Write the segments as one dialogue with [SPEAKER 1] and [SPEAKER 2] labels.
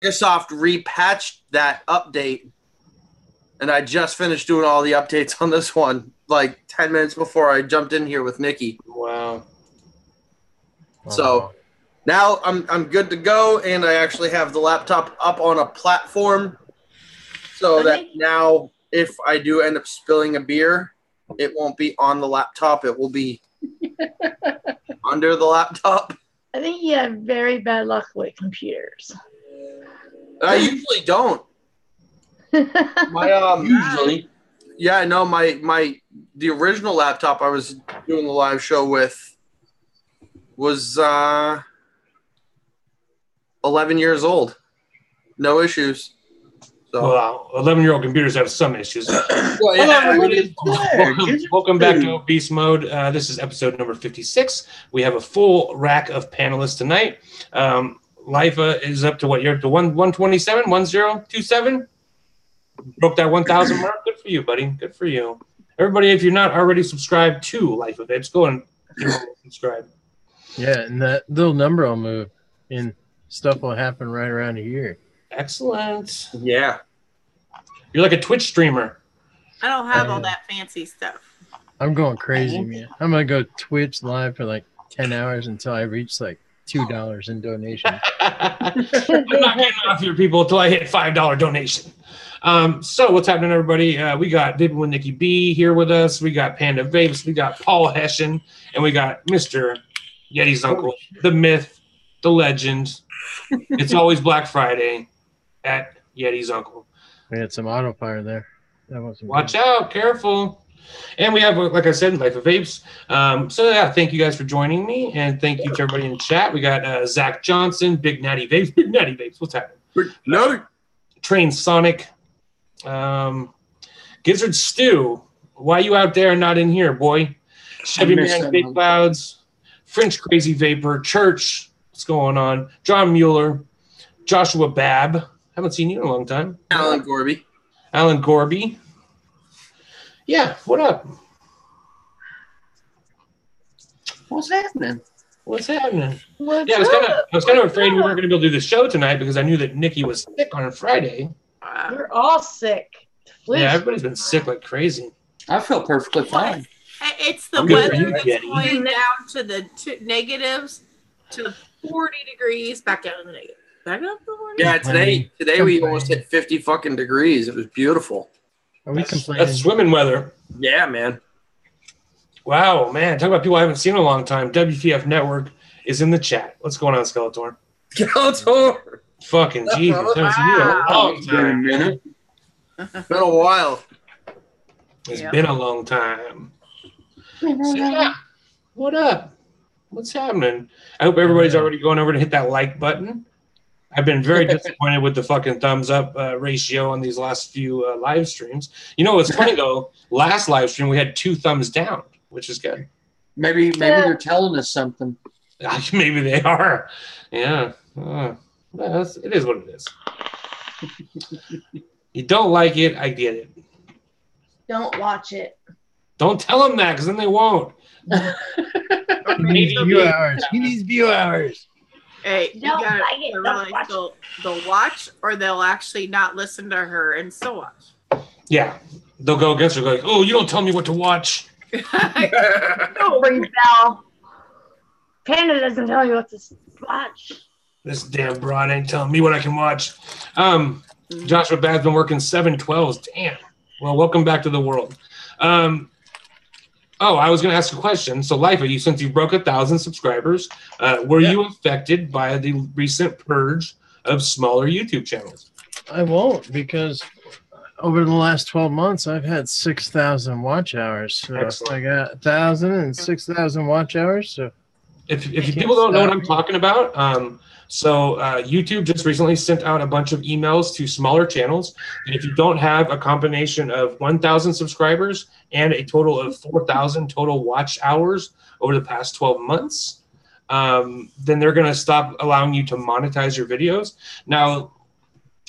[SPEAKER 1] Microsoft repatched that update, and I just finished doing all the updates on this one like 10 minutes before I jumped in here with Nikki.
[SPEAKER 2] Wow.
[SPEAKER 1] So now I'm good to go, and I actually have the laptop up on a platform so that now if I do end up spilling a beer, it won't be on the laptop. It will be under the laptop.
[SPEAKER 3] I think you have very bad luck with computers.
[SPEAKER 1] I usually don't.
[SPEAKER 4] Usually.
[SPEAKER 1] Yeah, no, the original laptop I was doing the live show with was 11 years old. No issues. So.
[SPEAKER 2] Well, 11-year-old computers have some issues.
[SPEAKER 1] Well, yeah.
[SPEAKER 2] Welcome back to Beast Mode. This is episode number 56. We have a full rack of panelists tonight. Lifa is up to what? You're up to 127, 1027? Broke that 1,000 mark. Good for you, buddy. Good for you. Everybody, if you're not already subscribed to Lifa Vapes, go and subscribe.
[SPEAKER 5] Yeah, and that little number will move, and stuff will happen right around here.
[SPEAKER 2] Excellent.
[SPEAKER 1] Yeah.
[SPEAKER 2] You're like a Twitch streamer.
[SPEAKER 6] I don't have all that fancy stuff.
[SPEAKER 5] I'm going crazy, man. I'm going to go Twitch live for like 10 hours until I reach like $2 in donation.
[SPEAKER 2] I'm not getting off here, people, until I hit $5 donation. So what's happening, everybody? We got Vaping with Nikki B here with us. We got Panda Vapes. We got Paul Hessian. And we got Mr. Yeti's uncle, the myth, the legend. It's always Black Friday at Yeti's uncle.
[SPEAKER 5] We had some auto fire there. That wasn't
[SPEAKER 2] Watch out, careful. And we have, like I said, Life of Vapes. So yeah, thank you guys for joining me, and thank you to everybody in the chat. We got Zach Johnson, Big Natty Vapes. Big Natty Vapes, what's happening?
[SPEAKER 1] Big Natty.
[SPEAKER 2] Train Sonic. Gizzard Stew. Why you out there and not in here, boy? Chevy Man, Big Clouds. French Crazy Vapor. Church. What's going on? John Mueller. Joshua Babb. Haven't seen you in a long time.
[SPEAKER 1] Alan Gorby.
[SPEAKER 2] Alan Gorby. Yeah, what up?
[SPEAKER 4] What's happening?
[SPEAKER 2] What's happening?
[SPEAKER 3] What's
[SPEAKER 2] Yeah, I was kind of afraid we weren't going to be able to do the show tonight because I knew that Nikki was sick on Friday.
[SPEAKER 3] We're all sick.
[SPEAKER 2] Yeah, everybody's been sick like crazy.
[SPEAKER 4] I feel perfectly fine.
[SPEAKER 6] It's the
[SPEAKER 2] Good for
[SPEAKER 6] weather
[SPEAKER 2] you,
[SPEAKER 6] that's
[SPEAKER 2] Yeti.
[SPEAKER 6] going down to the negatives to 40 degrees, back down to the negative. Back up to 40.
[SPEAKER 1] Yeah, today we almost hit 50 fucking degrees. It was beautiful.
[SPEAKER 5] Are we complaining?
[SPEAKER 2] That's swimming weather.
[SPEAKER 1] Yeah, man.
[SPEAKER 2] Wow, man. Talk about people I haven't seen in a long time. WTF Network is in the chat. What's going on, Skeletor?
[SPEAKER 1] Skeletor.
[SPEAKER 2] Fucking Jesus. Haven't seen you in a long time.
[SPEAKER 1] It's been a while.
[SPEAKER 2] It's been a long time. So, yeah. What up? What's happening? I hope everybody's already going over to hit that like button. I've been very disappointed with the fucking thumbs up ratio on these last few live streams. You know what's funny though? Last live stream we had 2 thumbs down, which is good.
[SPEAKER 4] Maybe they're telling us something.
[SPEAKER 2] Maybe they are. Yeah. It is what it is. You don't like it, I get it.
[SPEAKER 3] Don't watch it.
[SPEAKER 2] Don't tell them that, because then they won't.
[SPEAKER 5] He needs view hours. He needs view hours.
[SPEAKER 6] Hey, you gotta realize they'll watch, or they'll actually not listen to her and still watch.
[SPEAKER 2] Yeah. They'll go against her, like, oh, you don't tell me what to watch.
[SPEAKER 3] Don't ring bell. Panda doesn't tell you what to watch.
[SPEAKER 2] This damn broad ain't telling me what I can watch. Joshua Bad's been working 7/12s. Damn. Well, welcome back to the world. I was going to ask a question. So, Lifa, since you broke 1,000 subscribers, were you affected by the recent purge of smaller YouTube channels?
[SPEAKER 5] I won't, because over the last 12 months, I've had 6,000 watch hours. So
[SPEAKER 2] Excellent.
[SPEAKER 5] I got 1,000 and 6,000 watch hours. So
[SPEAKER 2] if people don't know what I'm talking about, YouTube just recently sent out a bunch of emails to smaller channels. And if you don't have a combination of 1,000 subscribers and a total of 4,000 total watch hours over the past 12 months, then they're going to stop allowing you to monetize your videos. Now,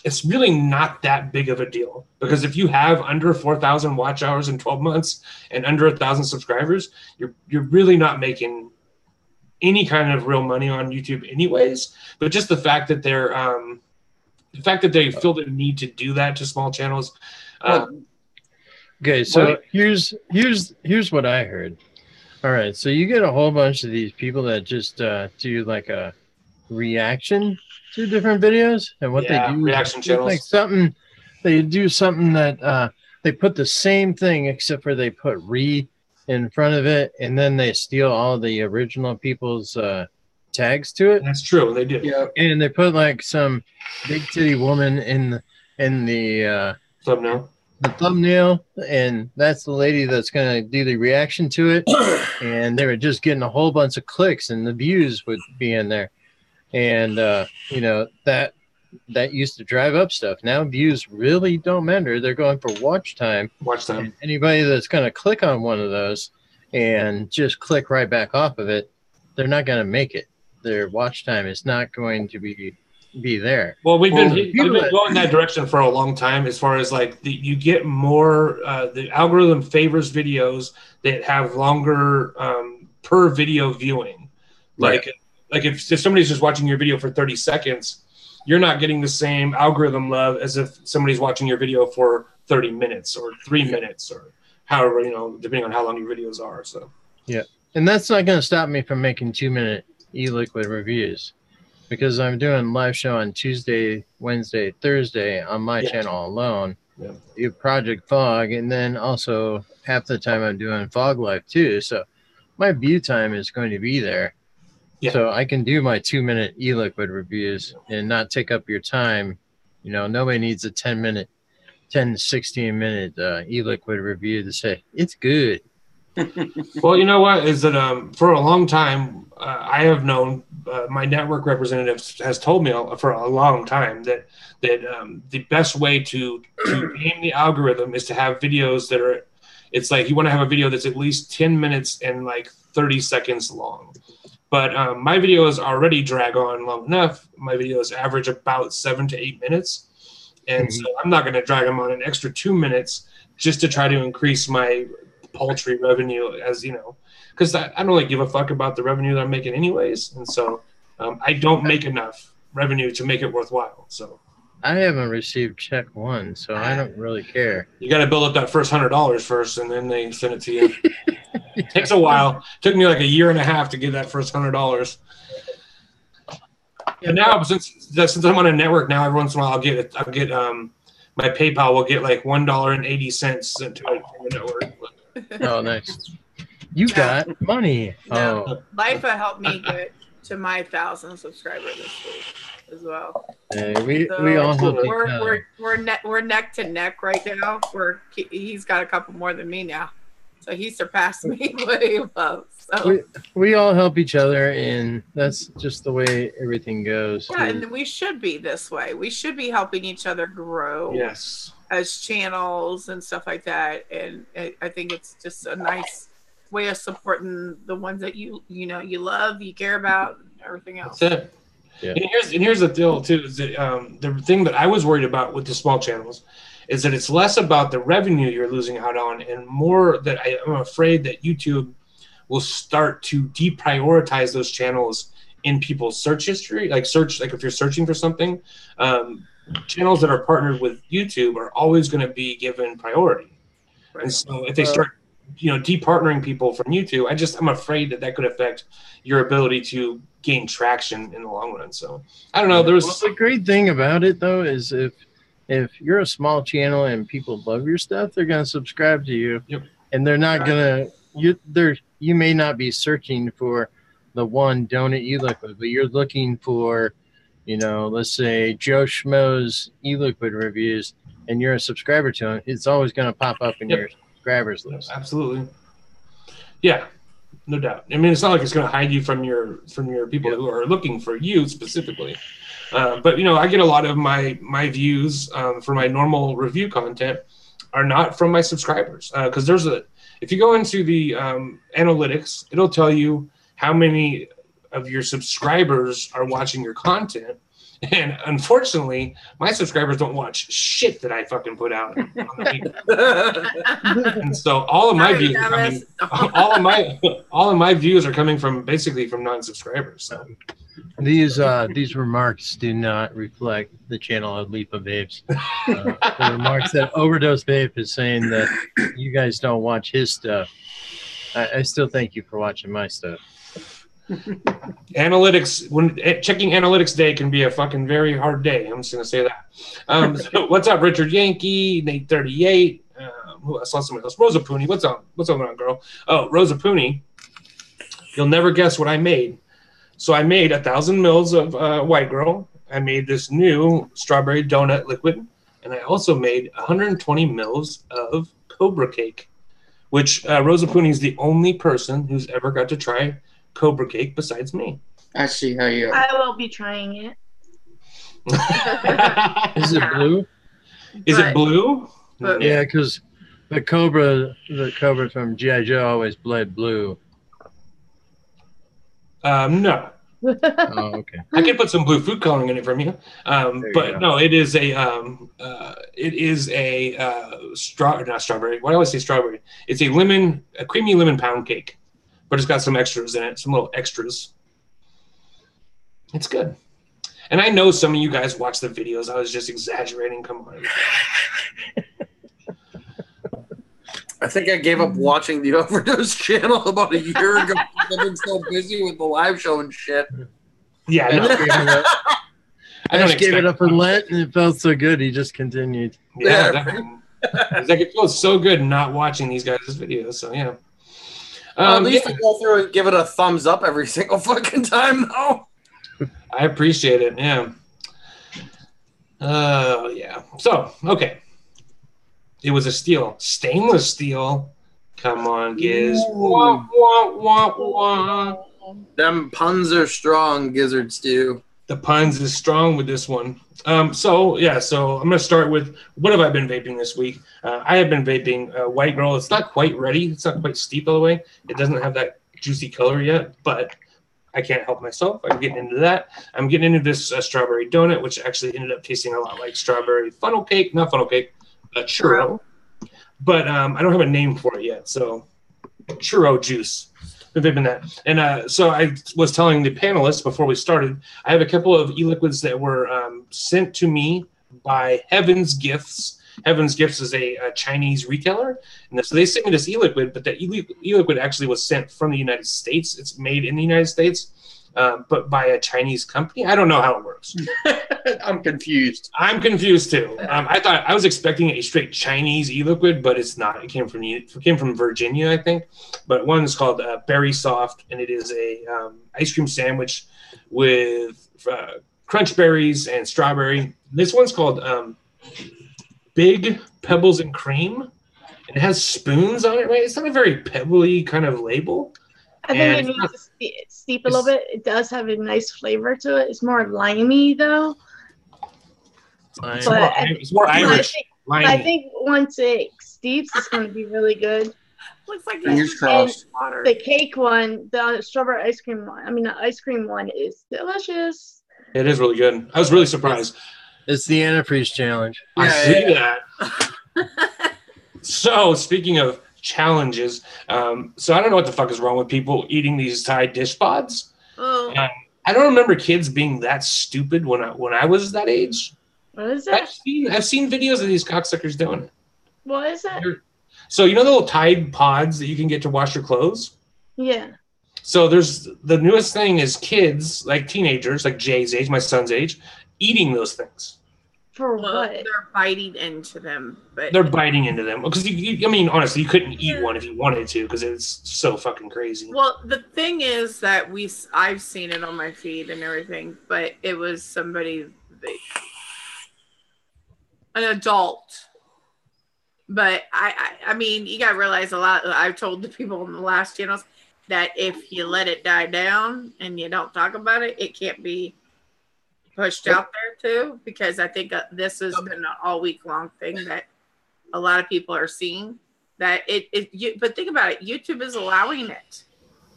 [SPEAKER 2] it's really not that big of a deal, because if you have under 4,000 watch hours in 12 months and under 1,000 subscribers, you're really not making any kind of real money on YouTube anyways. But just the fact that they're the fact that they feel the need to do that to small channels.
[SPEAKER 5] Okay, so here's what I heard. All right, so you get a whole bunch of these people that just do like a reaction to different videos, and what they do
[SPEAKER 2] reaction
[SPEAKER 5] is
[SPEAKER 2] channels.
[SPEAKER 5] like something. They do something that they put the same thing except for they put in front of it, and then they steal all the original people's tags to it.
[SPEAKER 2] That's true. They do.
[SPEAKER 4] Yeah.
[SPEAKER 5] And they put like some big titty woman in the thumbnail, and that's the lady that's gonna do the reaction to it. And they were just getting a whole bunch of clicks, and the views would be in there. And you know, that used to drive up stuff. Now views really don't matter. They're going for watch time. And anybody that's gonna click on one of those and just click right back off of it, they're not gonna make it. Their watch time is not going to be there.
[SPEAKER 2] Well, we've been going that direction for a long time. As far as like you get more, the algorithm favors videos that have longer per video viewing. Like if somebody's just watching your video for 30 seconds, you're not getting the same algorithm love as if somebody's watching your video for 30 minutes or 3 minutes or however, you know, depending on how long your videos are. So
[SPEAKER 5] yeah, and that's not going to stop me from making 2-minute e-liquid reviews, because I'm doing live show on Tuesday, Wednesday, Thursday on my channel alone. Do Project Fog, and then also half the time I'm doing Fog Live too. So my view time is going to be there. So I can do my 2-minute e-liquid reviews and not take up your time. You know, nobody needs a 10 to 16 minute e-liquid review to say it's good.
[SPEAKER 2] Well, you know what is that for a long time I have known my network representative has told me for a long time that the best way to game the algorithm is to have videos that are, it's like you want to have a video that's at least 10 minutes and like 30 seconds long. But my videos already drag on long enough. My videos average about 7 to 8 minutes. And so I'm not going to drag them on an extra 2 minutes just to try to increase my paltry revenue, as you know, because I don't really give a fuck about the revenue that I'm making anyways. And so I don't make enough revenue to make it worthwhile. So
[SPEAKER 5] I haven't received check one, so I don't really care.
[SPEAKER 2] You got to build up that first $100 first, and then they send it to you. It takes a while. Took me like a year and a half to get that first $100. And now, since I'm on a network now, every once in a while I'll get my PayPal will get like $1.80 sent to my network.
[SPEAKER 5] Oh, nice. You got money.
[SPEAKER 6] No,
[SPEAKER 5] oh,
[SPEAKER 6] Lifa helped me get to my 1,000 subscriber this week as well.
[SPEAKER 5] hey, we all help each other.
[SPEAKER 6] We're neck to neck right now. He's got a couple more than me now, so he surpassed me way above. So
[SPEAKER 5] we all help each other, and that's just the way everything goes.
[SPEAKER 6] yeah, and we should be this way. We should be helping each other grow.
[SPEAKER 2] Yes.
[SPEAKER 6] As channels and stuff like that, and I think it's just a nice way of supporting the ones that you love, you care about, and everything else.
[SPEAKER 2] That's it. Yeah. And here's the deal too, is that the thing that I was worried about with the small channels is that it's less about the revenue you're losing out on, and more that I'm afraid that YouTube will start to deprioritize those channels in people's search history, like if you're searching for something. Channels that are partnered with YouTube are always going to be given priority. Right. And so if they start, departnering people from YouTube, I'm afraid that could affect your ability to gain traction in the long run. So I don't know.
[SPEAKER 5] The great thing about it though is if you're a small channel and people love your stuff, they're going to subscribe to you. Yep. And they're not going to, you may not be searching for the one donut e-liquid, but you're looking for, let's say Joe Schmo's e-liquid reviews, and you're a subscriber to him, it's always going to pop up in your subscribers list.
[SPEAKER 2] Absolutely. Yeah, no doubt. I mean, it's not like it's going to hide you from your people who are looking for you specifically. But, I get a lot of my views for my normal review content are not from my subscribers. Because if you go into the analytics, it'll tell you how many of your subscribers are watching your content, and unfortunately my subscribers don't watch shit that I fucking put out on the week. And so all of my views are coming from basically from non-subscribers. So
[SPEAKER 5] These remarks do not reflect the channel of Leap of Vapes. The remarks that Overdose Vape is saying that you guys don't watch his stuff. I still thank you for watching my stuff.
[SPEAKER 2] Analytics, when checking analytics day can be a fucking very hard day. I'm just gonna say that. So what's up, Richard Yankee, Nate 38? I saw somebody else. Rosa Pooney, what's up? What's up, girl? Oh, Rosa Pooney. You'll never guess what I made. So I made 1,000 mils of White Girl. I made this new strawberry donut liquid, and I also made 120 mils of Cobra Cake, which Rosa Pooney is the only person who's ever got to try Cobra Cake besides me.
[SPEAKER 4] I see how you.
[SPEAKER 3] I will be trying it.
[SPEAKER 5] Is it blue?
[SPEAKER 2] Is it blue?
[SPEAKER 5] Yeah, because the Cobra from G.I. Joe always bled blue.
[SPEAKER 2] No.
[SPEAKER 5] Oh, okay.
[SPEAKER 2] I could put some blue food coloring in it from you, but no, it is a not strawberry. Why do I always say strawberry? It's a creamy lemon pound cake, but it's got some extras in it, some little extras. It's good, and I know some of you guys watch the videos. I was just exaggerating. Come on.
[SPEAKER 1] I think I gave up watching the Overdose channel about a year ago. I've been so busy with the live show and shit.
[SPEAKER 2] Yeah,
[SPEAKER 5] I just gave it up for Lent, and it felt so good. He just continued.
[SPEAKER 2] Yeah, it's like it feels so good not watching these guys' videos. So yeah.
[SPEAKER 1] At least I go through and give it a thumbs up every single fucking time, though.
[SPEAKER 2] I appreciate it. Yeah. Yeah. So okay. It was a steel, stainless steel. Come on, Giz. Wah, wah, wah, wah.
[SPEAKER 1] Them puns are strong, Gizzard Stew.
[SPEAKER 2] The puns is strong with this one. So I'm gonna start with what have I been vaping this week? I have been vaping White Girl. It's not quite ready. It's not quite steep all the way. It doesn't have that juicy color yet, but I can't help myself. I'm getting into that. I'm getting into this strawberry donut, which actually ended up tasting a lot like strawberry funnel cake. Not funnel cake. Churro, but I don't have a name for it yet. So churro juice. Been vaping that, and so I was telling the panelists before we started, I have a couple of e-liquids that were sent to me by Heaven's Gifts. Heaven's Gifts is a Chinese retailer, and so they sent me this e-liquid, but that e-liquid actually was sent from the United States. It's made in the United States, but by a Chinese company. I don't know how it works.
[SPEAKER 4] I'm confused.
[SPEAKER 2] I'm confused too. I was expecting a straight Chinese e-liquid, but it's not. It came from Virginia, I think. But one is called Berry Soft, and it is a ice cream sandwich with crunch berries and strawberry. This one's called Big Pebbles and Cream. And it has spoons on it, right? It's not a very pebbly kind of label.
[SPEAKER 3] I think it needs to steep a little bit. It does have a nice flavor to it. It's more limey, though.
[SPEAKER 2] It's more Irish.
[SPEAKER 3] I think once it steeps, it's going to be really good.
[SPEAKER 6] Looks like
[SPEAKER 4] fingers crossed.
[SPEAKER 3] The cake one, the strawberry ice cream one, the ice cream one is delicious.
[SPEAKER 2] It is really good. I was really surprised.
[SPEAKER 5] It's the antifreeze challenge.
[SPEAKER 2] I see that. So, speaking of challenges, so I don't know what the fuck is wrong with people eating these Thai dish pods.
[SPEAKER 6] Oh.
[SPEAKER 2] I don't remember kids being that stupid when I was that age.
[SPEAKER 3] What is that?
[SPEAKER 2] I've seen videos of these cocksuckers doing it.
[SPEAKER 3] What is that?
[SPEAKER 2] So you know the little Tide pods that you can get to wash your clothes?
[SPEAKER 3] Yeah.
[SPEAKER 2] So there's the newest thing is kids, like teenagers, like Jay's age, my son's age, eating those things.
[SPEAKER 3] For what?
[SPEAKER 6] They're biting into them. But
[SPEAKER 2] they're biting into them. Because, honestly, you couldn't eat one if you wanted to because it's so fucking crazy.
[SPEAKER 6] Well, the thing is that I've seen it on my feed and everything, but it was somebody, an adult. But, I mean, you got to realize a lot. I've told the people on the last channels that if you let it die down and you don't talk about it, it can't be pushed out there too, because I think this has been an all week long thing that a lot of people are seeing that but think about it, YouTube is allowing it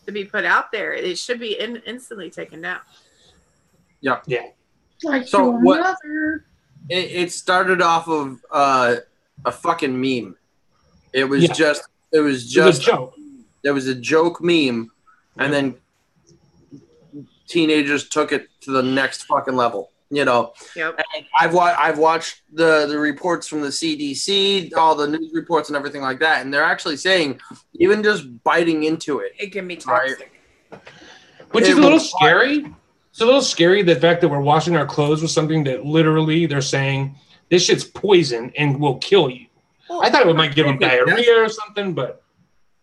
[SPEAKER 6] to be put out there. It should be instantly taken down.
[SPEAKER 1] Yeah.
[SPEAKER 3] Like
[SPEAKER 1] so what it started off of a fucking meme. It was just
[SPEAKER 2] a joke.
[SPEAKER 1] There was a joke meme, and then teenagers took it to the next fucking level. You know,
[SPEAKER 6] Yep.
[SPEAKER 1] And I've watched the reports from the CDC, all the news reports and everything like that, and they're actually saying even just biting into it,
[SPEAKER 6] It can be toxic.
[SPEAKER 1] Right?
[SPEAKER 2] Which is a little scary. It's a little scary, the fact that we're washing our clothes with something that literally they're saying this shit's poison and will kill you. I thought it might give them diarrhea or something, but.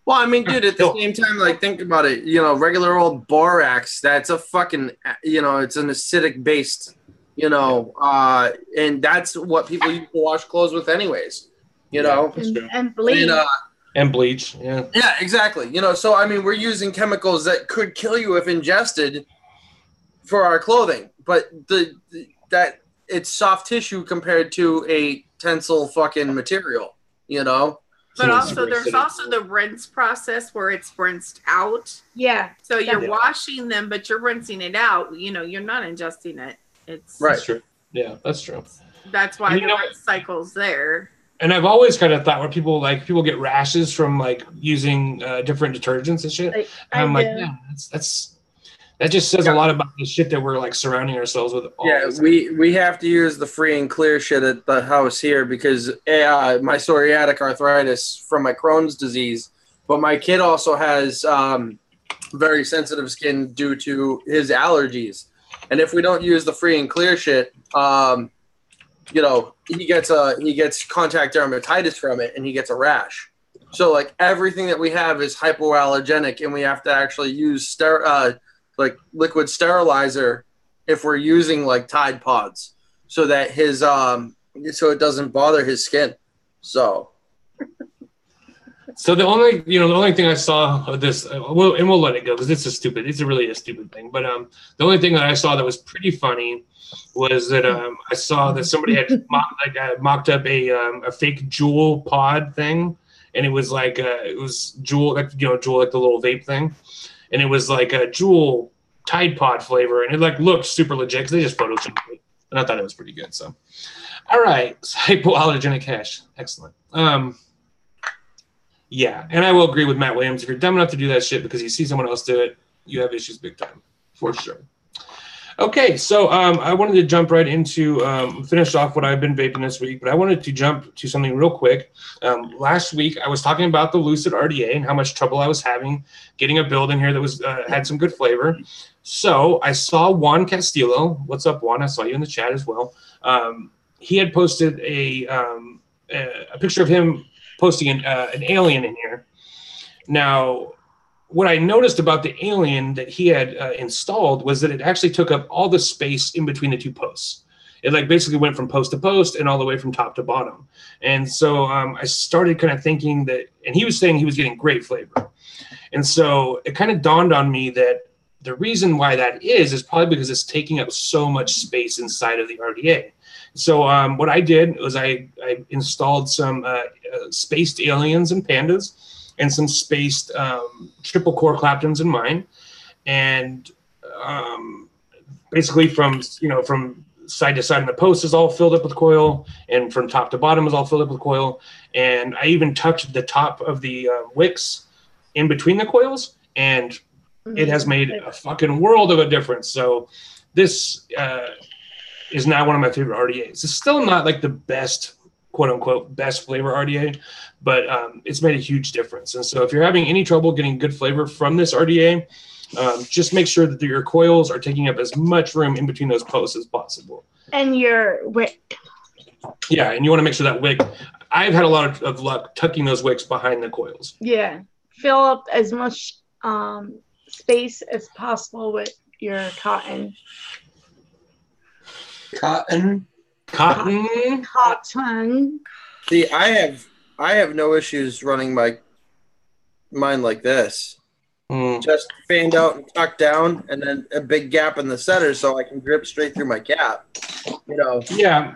[SPEAKER 1] Well, I mean, dude, at the same time, like, think about it. You know, regular old borax, that's a fucking, you know, it's an acidic based, you know, and that's what people used to wash clothes with anyways, you know.
[SPEAKER 3] And bleach.
[SPEAKER 2] And bleach, yeah.
[SPEAKER 1] Yeah, exactly. You know, so, I mean, we're using chemicals that could kill you if ingested for our clothing, but that it's soft tissue compared to a tensile fucking material, you know.
[SPEAKER 6] But also, there's also the rinse process where it's rinsed out.
[SPEAKER 3] Yeah.
[SPEAKER 6] So you're washing them, but you're rinsing it out. You know, you're not ingesting it. It's
[SPEAKER 1] right.
[SPEAKER 2] That's true. Yeah, that's true.
[SPEAKER 6] That's why the rinse cycle's there.
[SPEAKER 2] And I've always kind of thought where people get rashes from like using different detergents and shit. I'm like, yeah, that just says a lot about the shit that we're like surrounding ourselves with.
[SPEAKER 1] We have to use the free and clear shit at the house here because my psoriatic arthritis from my Crohn's disease, but my kid also has very sensitive skin due to his allergies. And if we don't use the free and clear shit, you know, he gets contact dermatitis from it and he gets a rash. So like everything that we have is hypoallergenic and we have to actually use like liquid sterilizer if we're using like Tide Pods so that his so it doesn't bother his skin. So
[SPEAKER 2] the only thing I saw of this, we'll let it go because it's really a stupid thing. But the only thing that I saw that was pretty funny was that I saw that somebody had mocked up a fake Juul pod thing, and it was like it was Juul, Juul like the little vape thing. And it was like a Juul Tide Pod flavor, and it like looked super legit because they just photoshopped it. And I thought it was pretty good. So, all right, hypoallergenic hash, excellent. Yeah, and I will agree with Matt Williams. If you're dumb enough to do that shit because you see someone else do it, you have issues big time, for sure. Okay, so I wanted to jump right into finish off what I've been vaping this week, but I wanted to jump to something real quick. Last week, I was talking about the Lucid RDA and how much trouble I was having getting a build in here that was had some good flavor. So I saw Juan Castillo. What's up, Juan? I saw you in the chat as well. He had posted a picture of him posting an alien in here. Now, what I noticed about the alien that he had installed was that it actually took up all the space in between the two posts. It like basically went from post to post and all the way from top to bottom. And so I started kind of thinking that, and he was saying he was getting great flavor. And so it kind of dawned on me that the reason why that is probably because it's taking up so much space inside of the RDA. So what I did was I installed some spaced aliens and pandas and some spaced triple core Claptons in mine. And basically from side to side in the post is all filled up with coil, and from top to bottom is all filled up with coil. And I even tucked the top of the wicks in between the coils, and it has made a fucking world of a difference. So this is now one of my favorite RDAs. It's still not like the best, quote unquote, best flavor RDA, but it's made a huge difference. And so if you're having any trouble getting good flavor from this RDA, just make sure that your coils are taking up as much room in between those posts as possible.
[SPEAKER 3] And your wick.
[SPEAKER 2] Yeah, and you want to make sure that wick, I've had a lot of luck tucking those wicks behind the coils.
[SPEAKER 3] Yeah. Fill up as much space as possible with your cotton.
[SPEAKER 2] Cotton.
[SPEAKER 1] See, I have no issues running mine like this. Just fanned out and tucked down, and then a big gap in the center so I can drip straight through my cap.
[SPEAKER 2] Yeah.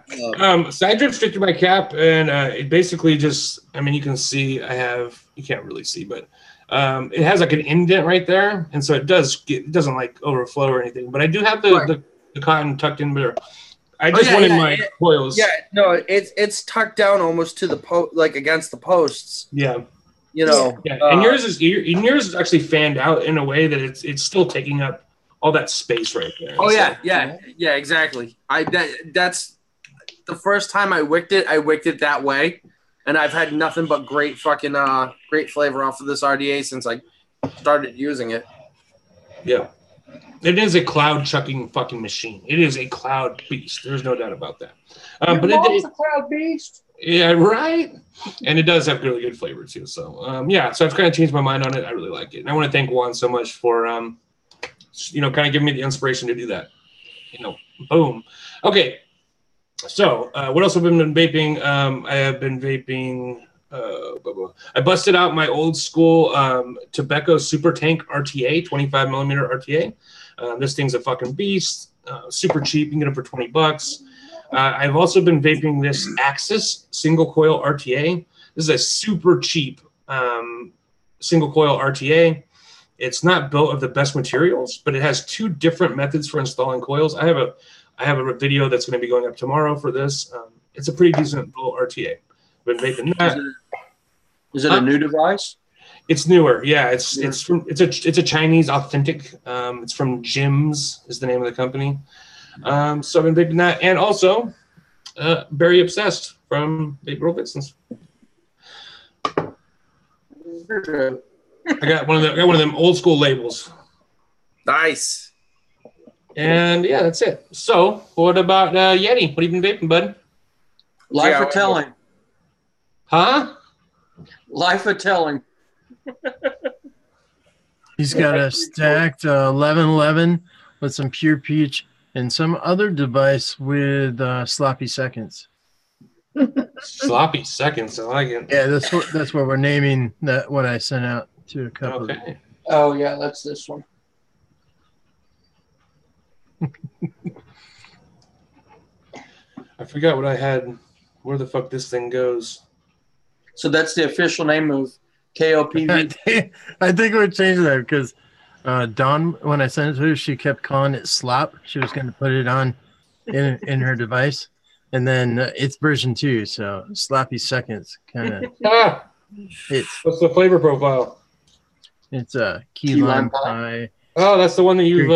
[SPEAKER 2] So I drip straight through my cap, and it basically just, I mean, you can see you can't really see, but it has like an indent right there, and so it doesn't like overflow or anything. But I do have the cotton tucked in there. I just wanted my coils.
[SPEAKER 1] Yeah, no, it's tucked down almost to the like against the posts.
[SPEAKER 2] Yeah.
[SPEAKER 1] Yeah,
[SPEAKER 2] and yours is actually fanned out in a way that it's still taking up all that space right there.
[SPEAKER 1] Oh yeah, exactly. That's the first time I wicked it. I wicked it that way, and I've had nothing but great fucking great flavor off of this RDA since I started using it.
[SPEAKER 2] Yeah. It is a cloud chucking fucking machine. It is a cloud beast. There's no doubt about that. But it's a cloud beast. Yeah, right. And it does have really good flavor too. So so I've kind of changed my mind on it. I really like it, and I want to thank Juan so much for kind of giving me the inspiration to do that. Boom. Okay. So what else have I been vaping? I have been vaping. I busted out my old school Tobacco Super Tank RTA, 25 millimeter RTA. This thing's a fucking beast. Super cheap. You can get it for $20. I've also been vaping this Axis single coil RTA. This is a super cheap single coil RTA. It's not built of the best materials, but it has 2 different methods for installing coils. I have a video that's going to be going up tomorrow for this. It's a pretty decent little RTA. Been vaping that.
[SPEAKER 4] Is it a new device?
[SPEAKER 2] It's newer. Yeah, it's a Chinese authentic. It's from Jim's is the name of the company. So I've been vaping that, and also Berry Obsessed from Vape Girl Vixens. I got one of them old school labels.
[SPEAKER 1] Nice.
[SPEAKER 2] And yeah, that's it. So what about Yeti? What have you been vaping, bud?
[SPEAKER 4] Life of telling.
[SPEAKER 2] Huh?
[SPEAKER 4] Life of telling.
[SPEAKER 5] He's got a stacked 1111 with some pure peach and some other device with sloppy seconds.
[SPEAKER 2] Sloppy seconds, I like it.
[SPEAKER 5] Yeah, that's what we're naming that. What I sent out to a couple.
[SPEAKER 2] Okay.
[SPEAKER 4] Oh yeah, that's this one.
[SPEAKER 2] I forgot what I had. Where the fuck this thing goes?
[SPEAKER 4] So that's the official name of KOPV.
[SPEAKER 5] I think we're changing that because Dawn, when I sent it to her, she kept calling it slop. She was going to put it on in her device, and then it's version 2, so sloppy seconds kind of.
[SPEAKER 2] What's the flavor profile?
[SPEAKER 5] It's a key lime pie.
[SPEAKER 2] Oh, that's the one that you've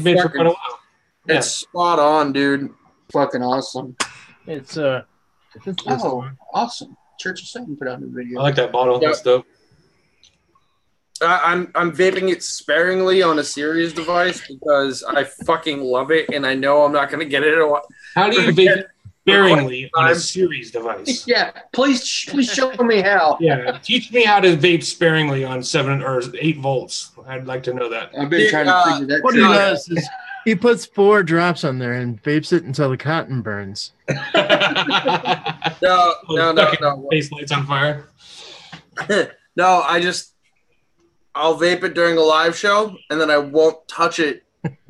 [SPEAKER 2] made for quite a while.
[SPEAKER 1] Yeah. It's spot on, dude.
[SPEAKER 4] Fucking awesome.
[SPEAKER 5] It's
[SPEAKER 4] awesome. Church of Satan put out a video.
[SPEAKER 2] I like that bottle. That's dope.
[SPEAKER 1] I'm vaping it sparingly on a series device because I fucking love it, and I know I'm not going to get it.
[SPEAKER 2] How do you vape sparingly on a series device?
[SPEAKER 4] Yeah, please show me how.
[SPEAKER 2] Yeah, teach me how to vape sparingly on 7 or 8 volts. I'd like to know that.
[SPEAKER 4] I've been trying to figure that.
[SPEAKER 5] What he does is he puts 4 drops on there and vapes it until the cotton burns.
[SPEAKER 1] No.
[SPEAKER 2] Face lights on fire.
[SPEAKER 1] No, I'll vape it during a live show, and then I won't touch it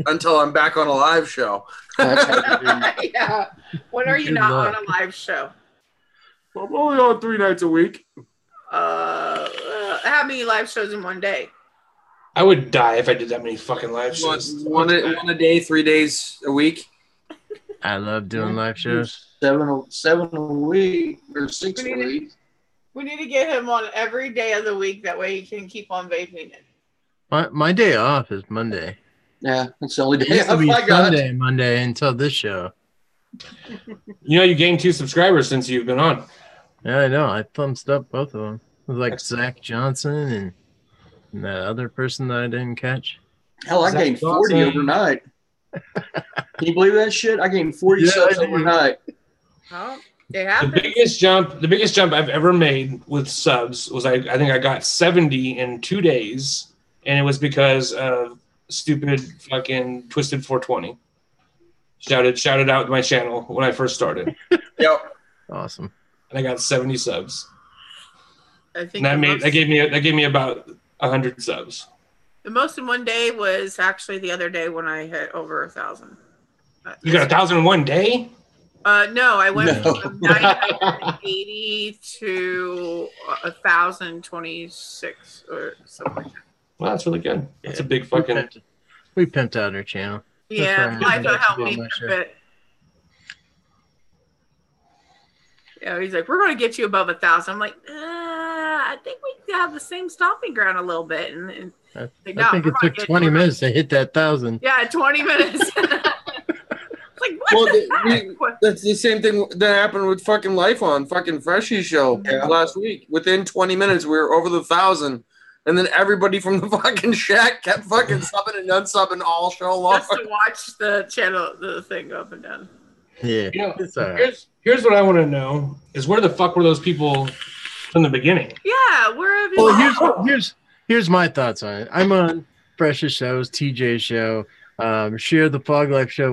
[SPEAKER 1] until I'm back on a live show.
[SPEAKER 6] Yeah. When are you not on a live show?
[SPEAKER 2] I'm only on 3 nights a week.
[SPEAKER 6] How many live shows in one day?
[SPEAKER 2] I would die if I did that many fucking live shows.
[SPEAKER 1] One a day, 3 days a week.
[SPEAKER 5] I love doing live shows.
[SPEAKER 4] 7 a week or 6 a week.
[SPEAKER 6] We need to get him on every day of the week. That way he can keep on vaping it.
[SPEAKER 5] My day off is Monday.
[SPEAKER 4] Yeah, that's the only day
[SPEAKER 5] It used to be Sunday, Monday until this show.
[SPEAKER 2] You gained 2 subscribers since you've been on.
[SPEAKER 5] Yeah, I know. I thumbs up both of them. It was like Zach Johnson and that other person that I didn't catch.
[SPEAKER 4] Hell, I gained 40 overnight. Can you believe that shit? I gained 40 subs overnight.
[SPEAKER 6] Oh, it happens.
[SPEAKER 2] The biggest jump I've ever made with subs was I think I got 70 in 2 days, and it was because of stupid fucking Twisted 420. Shouted out my channel when I first started.
[SPEAKER 1] Yep.
[SPEAKER 5] Awesome.
[SPEAKER 2] And I got 70 subs.
[SPEAKER 6] I think
[SPEAKER 2] that gave me about 100 subs.
[SPEAKER 6] The most in one day was actually the other day when I hit over 1,000.
[SPEAKER 2] You got 1,000 in one day?
[SPEAKER 6] No, I went from 980 to 1,026 or something like that.
[SPEAKER 2] Well, that's really good. That's a big fucking.
[SPEAKER 5] We pimped out our channel.
[SPEAKER 6] Yeah, I thought helped me a bit. Yeah, he's like, we're going to get you above 1,000. I'm like, I think we have the same stomping ground a little bit. And
[SPEAKER 5] I think it took 20 minutes to hit that 1,000.
[SPEAKER 6] Yeah, 20 minutes. Like,
[SPEAKER 1] that's the same thing that happened with fucking Life on fucking Freshie show last week. Within 20 minutes, we were over the 1,000. And then everybody from the fucking shack kept fucking subbing and unsubbing all show long.
[SPEAKER 6] Just to watch the channel, the thing go up and down.
[SPEAKER 5] Yeah.
[SPEAKER 2] You know, here's what I want to know is where the fuck were those people from the beginning?
[SPEAKER 6] Yeah, where have you
[SPEAKER 5] Well, here's my thoughts on it. I'm on Fresh's shows, TJ's show, share the Fog Life show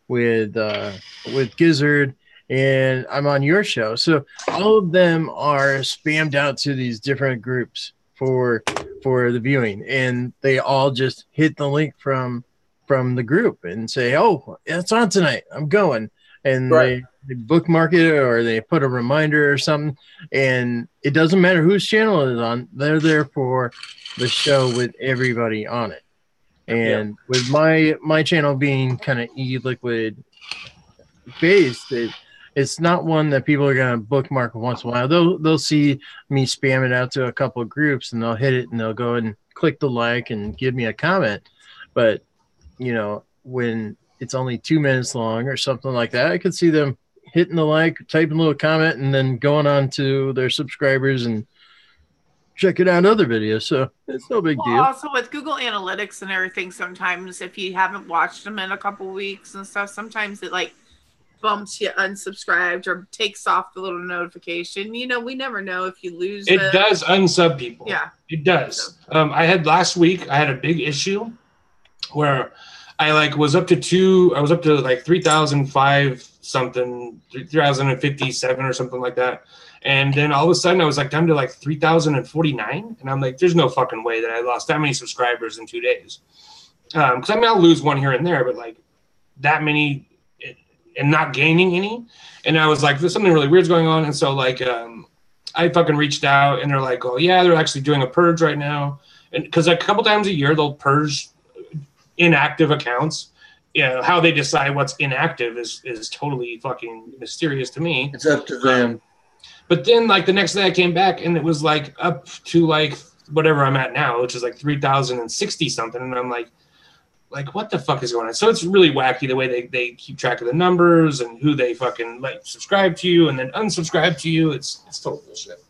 [SPEAKER 5] with Gizzard, and I'm on your show. So all of them are spammed out to these different groups for the viewing, and they all just hit the link from the group and say, "Oh, it's on tonight. I'm going." And they bookmark it or they put a reminder or something, and it doesn't matter whose channel it is on. They're there for the show with everybody on it. And with my channel being kind of e-liquid based, it's not one that people are going to bookmark once in a while. They'll see me spam it out to a couple of groups, and they'll hit it, and they'll go and click the like and give me a comment. But, you know, when it's only 2 minutes long or something like that, I could see them hitting the like, typing a little comment, and then going on to their subscribers and checking out other videos. So it's no big deal.
[SPEAKER 6] Also, with Google Analytics and everything, sometimes if you haven't watched them in a couple weeks and stuff, sometimes it like bumps you unsubscribed or takes off the little notification. You know, we never know if you lose
[SPEAKER 2] it. Does unsub people.
[SPEAKER 6] Yeah,
[SPEAKER 2] it does. I had last week, I had a big issue where I was up to like 3,005 something, 3,057 or something like that. And then all of a sudden I was like down to like 3,049. And I'm like, there's no fucking way that I lost that many subscribers in 2 days. Cause I mean, I'll lose one here and there, but like that many and not gaining any. And I was like, there's something really weird's going on. And so like, I fucking reached out and they're like, oh yeah, they're actually doing a purge right now. And cause a couple times a year they'll purge inactive accounts. You know, how they decide what's inactive is totally fucking mysterious to me.
[SPEAKER 4] It's up to them.
[SPEAKER 2] But then like the next day I came back and it was like up to like whatever I'm at now, which is like 3,060 something. And I'm like, what the fuck is going on? So it's really wacky the way they keep track of the numbers and who they fucking like subscribe to you and then unsubscribe to you. It's total bullshit.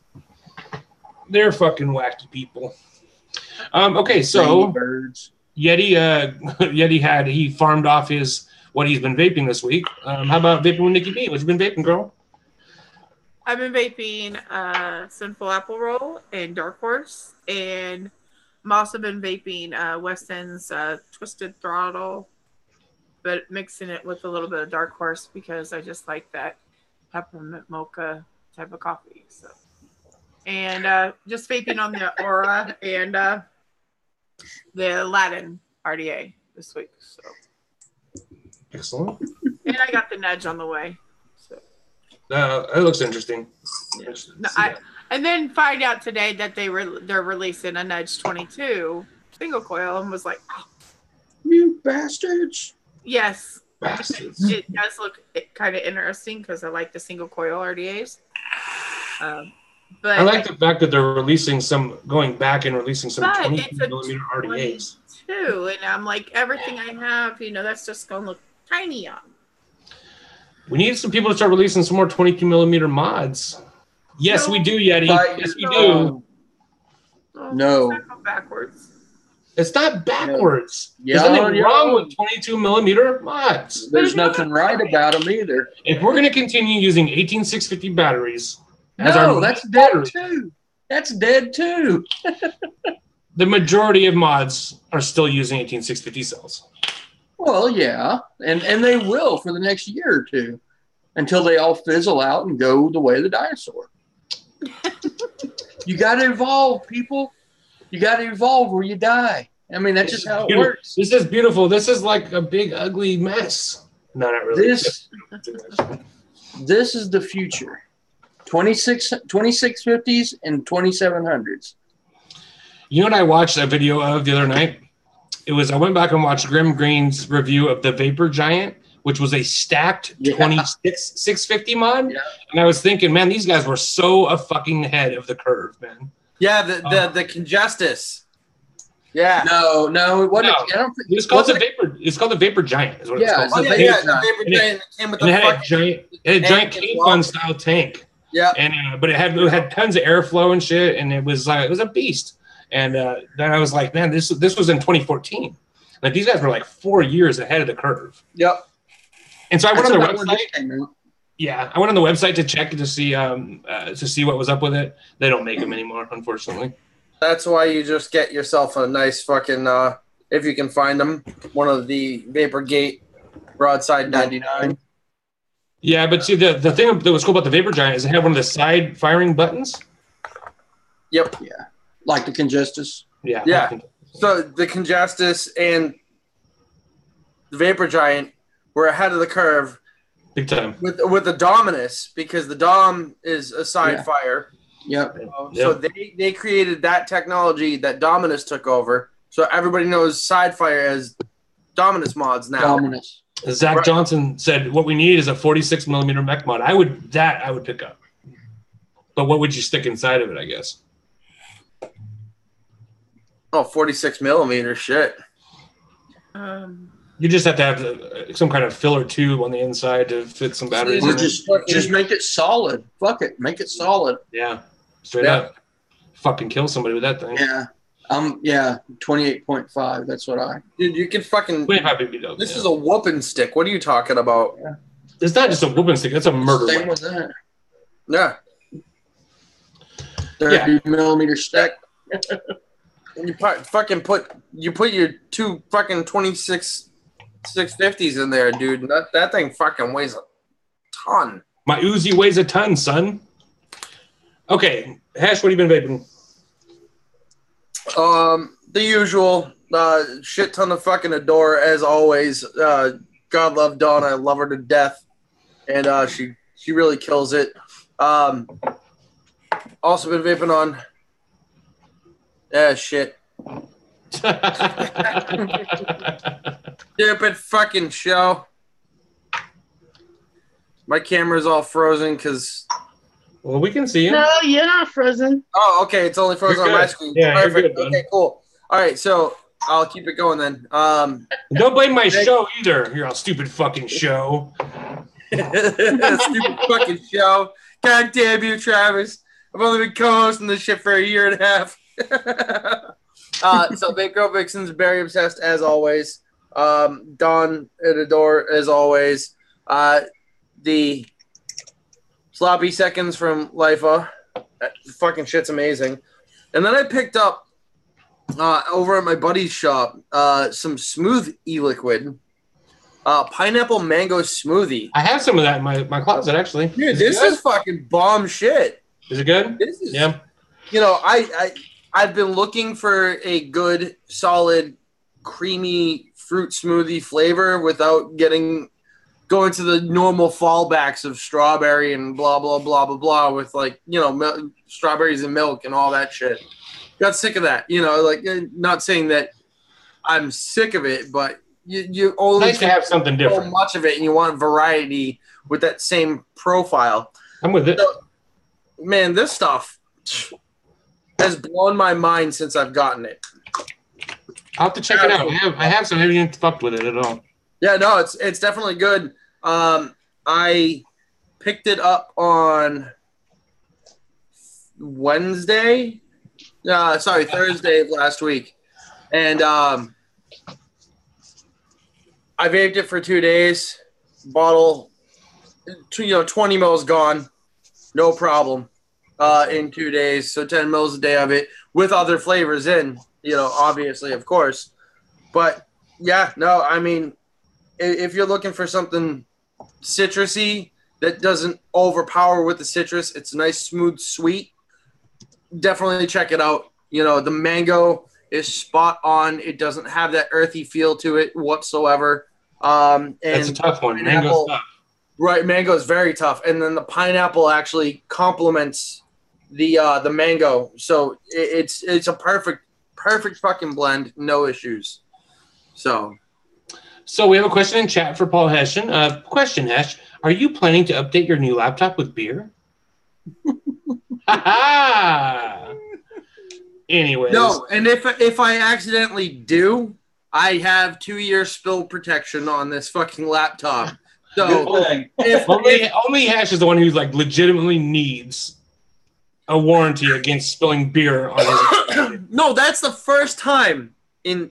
[SPEAKER 2] They're fucking wacky people. Okay, so
[SPEAKER 4] birds.
[SPEAKER 2] Yeti he farmed off what he's been vaping this week. How about vaping with Nikki B? What you been vaping, girl?
[SPEAKER 6] I've been vaping Sinful Apple Roll and Dark Horse, and I've also been vaping West End's Twisted Throttle, but mixing it with a little bit of Dark Horse because I just like that peppermint mocha type of coffee. So, and just vaping on the Aura and the Latin RDA this week. So
[SPEAKER 2] excellent.
[SPEAKER 6] And I got the Nudge on the way. So
[SPEAKER 2] it looks interesting.
[SPEAKER 6] Yeah. No, and then find out today that they're releasing a Nudge 22 single coil, and was like, oh,
[SPEAKER 4] you bastards.
[SPEAKER 6] Yes.
[SPEAKER 2] Bastards.
[SPEAKER 6] It does look kind of interesting because I like the single coil RDAs. But
[SPEAKER 2] I like the fact that they're going back and releasing some 20 millimeter RDAs.
[SPEAKER 6] Too, and I'm like, everything I have, that's just gonna look tiny on.
[SPEAKER 2] We need some people to start releasing some more 22 millimeter mods. Yes, we do, Yeti. Yes, we do.
[SPEAKER 4] No.
[SPEAKER 6] It's not backwards.
[SPEAKER 2] It's not backwards.
[SPEAKER 4] No.
[SPEAKER 2] There's nothing wrong with 22 millimeter mods.
[SPEAKER 4] There's nothing right about them either.
[SPEAKER 2] If we're going to continue using 18650 batteries,
[SPEAKER 4] that's dead too. That's dead too.
[SPEAKER 2] The majority of mods are still using 18650 cells.
[SPEAKER 4] Well, yeah, and they will for the next year or two until they all fizzle out and go the way of the dinosaur. You got to evolve, people. You got to evolve or you die. I mean, that's just how it works.
[SPEAKER 2] This is beautiful. This is like a big, ugly mess. No, not really.
[SPEAKER 4] This is the future. 2650s and 2700s.
[SPEAKER 2] You know what I watched a video of the other night? I went back and watched Grim Green's review of the Vapor Giant, which was a stacked 650 mod. Yeah. And I was thinking, man, these guys were so a fucking ahead of the curve, man.
[SPEAKER 1] Yeah, the Congestus. Yeah.
[SPEAKER 4] No, it wasn't.
[SPEAKER 2] No.
[SPEAKER 4] I don't think
[SPEAKER 2] It's called the Vapor. It's called the Vapor Giant. Is what
[SPEAKER 4] Yeah,
[SPEAKER 2] it's called.
[SPEAKER 4] it's a
[SPEAKER 1] Yeah,
[SPEAKER 4] Vapor
[SPEAKER 1] the Vapor
[SPEAKER 2] And it-
[SPEAKER 1] Giant came with
[SPEAKER 2] And
[SPEAKER 1] the
[SPEAKER 2] it had a
[SPEAKER 1] fucking
[SPEAKER 2] giant
[SPEAKER 1] tank as
[SPEAKER 2] cave
[SPEAKER 1] well.
[SPEAKER 2] fun style tank.
[SPEAKER 1] Yeah.
[SPEAKER 2] And but it had tons of airflow and shit, and it was a beast. And then I was like, man, this was in 2014. Like these guys were like 4 years ahead of the curve.
[SPEAKER 1] Yep.
[SPEAKER 2] And so I went on their
[SPEAKER 4] about when this came
[SPEAKER 2] website.
[SPEAKER 4] out.
[SPEAKER 2] Yeah, I went on the website to check to see what was up with it. They don't make them anymore, unfortunately.
[SPEAKER 1] That's why you just get yourself a nice fucking, if you can find them, one of the Vaporgate Broadside 99.
[SPEAKER 2] Yeah, but see, the thing that was cool about the Vapor Giant is it had one of the side firing buttons.
[SPEAKER 1] Yep.
[SPEAKER 4] Yeah, like the Congestus.
[SPEAKER 2] Yeah.
[SPEAKER 1] Yeah. So the Congestus and the Vapor Giant were ahead of the curve
[SPEAKER 2] Big time.
[SPEAKER 1] with the Dominus, because the Dom is a side
[SPEAKER 4] Yeah.
[SPEAKER 1] fire.
[SPEAKER 4] Yep.
[SPEAKER 1] So they created that technology that Dominus took over. So everybody knows side fire as Dominus mods now.
[SPEAKER 4] Dominus.
[SPEAKER 2] Zach Johnson said, "What we need is a 46 millimeter mech mod." I would pick up. But what would you stick inside of it? I guess.
[SPEAKER 1] Oh, 46 millimeter shit.
[SPEAKER 2] You just have to have some kind of filler tube on the inside to fit some batteries.
[SPEAKER 4] Or
[SPEAKER 2] in it.
[SPEAKER 4] just make it solid. Fuck it, make it solid.
[SPEAKER 2] Yeah, straight up. Fucking kill somebody with that thing.
[SPEAKER 4] Yeah. 28.5. That's what I.
[SPEAKER 1] Dude, you can fucking. This is a whooping stick. What are you talking about?
[SPEAKER 4] Yeah.
[SPEAKER 2] It's not just a whooping stick. It's a murder
[SPEAKER 4] Same
[SPEAKER 2] weapon.
[SPEAKER 4] with that.
[SPEAKER 1] Yeah.
[SPEAKER 4] 30 millimeter stick.
[SPEAKER 1] You put your two fucking 26 650s in there, dude. That thing fucking weighs a ton.
[SPEAKER 2] My Uzi weighs a ton, son. Okay, Hash, what have you been vaping?
[SPEAKER 1] The usual shit ton of fucking Adore as always. God love Dawn. I love her to death, and she really kills it. Also been vaping on. Shit. Stupid fucking show. My camera's all frozen because.
[SPEAKER 2] Well, we can see you.
[SPEAKER 3] No, you're not frozen.
[SPEAKER 1] Oh, okay. It's only frozen on my screen.
[SPEAKER 2] Yeah,
[SPEAKER 1] perfect.
[SPEAKER 2] you're good,
[SPEAKER 1] okay, cool. All right, so I'll keep it going then.
[SPEAKER 2] Don't blame my show either. You're a stupid fucking show.
[SPEAKER 1] Stupid fucking show. God damn you, Travis. I've only been co-hosting this shit for a year and a half. So Vape Girl Vixen's very obsessed as always. Dawn at Adore as always. The sloppy seconds from Lifa. That fucking shit's amazing. And then I picked up over at my buddy's shop some smooth e-liquid. Pineapple mango smoothie.
[SPEAKER 2] I have some of that in my closet, actually.
[SPEAKER 1] Dude, this is fucking bomb shit.
[SPEAKER 2] Is it good?
[SPEAKER 1] This is,
[SPEAKER 2] yeah.
[SPEAKER 1] You know, I've been looking for a good, solid, creamy fruit smoothie flavor without going to the normal fallbacks of strawberry and blah, blah, blah, blah, blah with strawberries and milk and all that shit. Got sick of that. You know, not saying that I'm sick of it, but you only
[SPEAKER 2] nice to have something different.
[SPEAKER 1] So much of it, and you want variety with that same profile.
[SPEAKER 2] I'm with it.
[SPEAKER 1] So, man, this stuff has blown my mind since I've gotten it.
[SPEAKER 2] I'll have to check it out. I have some. I haven't even fucked with it at all.
[SPEAKER 1] Yeah, no, it's definitely good. I picked it up on Thursday of last week, and I vaped it for 2 days. Bottle, 20 mils gone, no problem. In 2 days, so 10 mils a day of it with other flavors in. Obviously, of course, but yeah, no, I mean, if you're looking for something citrusy that doesn't overpower with the citrus, it's nice, smooth, sweet. Definitely check it out. The mango is spot on. It doesn't have that earthy feel to it whatsoever. And
[SPEAKER 2] that's a tough one. Mango's tough.
[SPEAKER 1] Right, mango is very tough, and then the pineapple actually complements the mango. So it's a perfect fucking blend. No issues. So
[SPEAKER 2] we have a question in chat for Paul Hessian. Question, Hesh. Are you planning to update your new laptop with beer? Anyways.
[SPEAKER 1] No, and if I accidentally do, I have 2-year spill protection on this fucking laptop. So
[SPEAKER 2] only Hash is the one who's like legitimately needs a warranty against spilling beer on his.
[SPEAKER 1] No, that's the first time in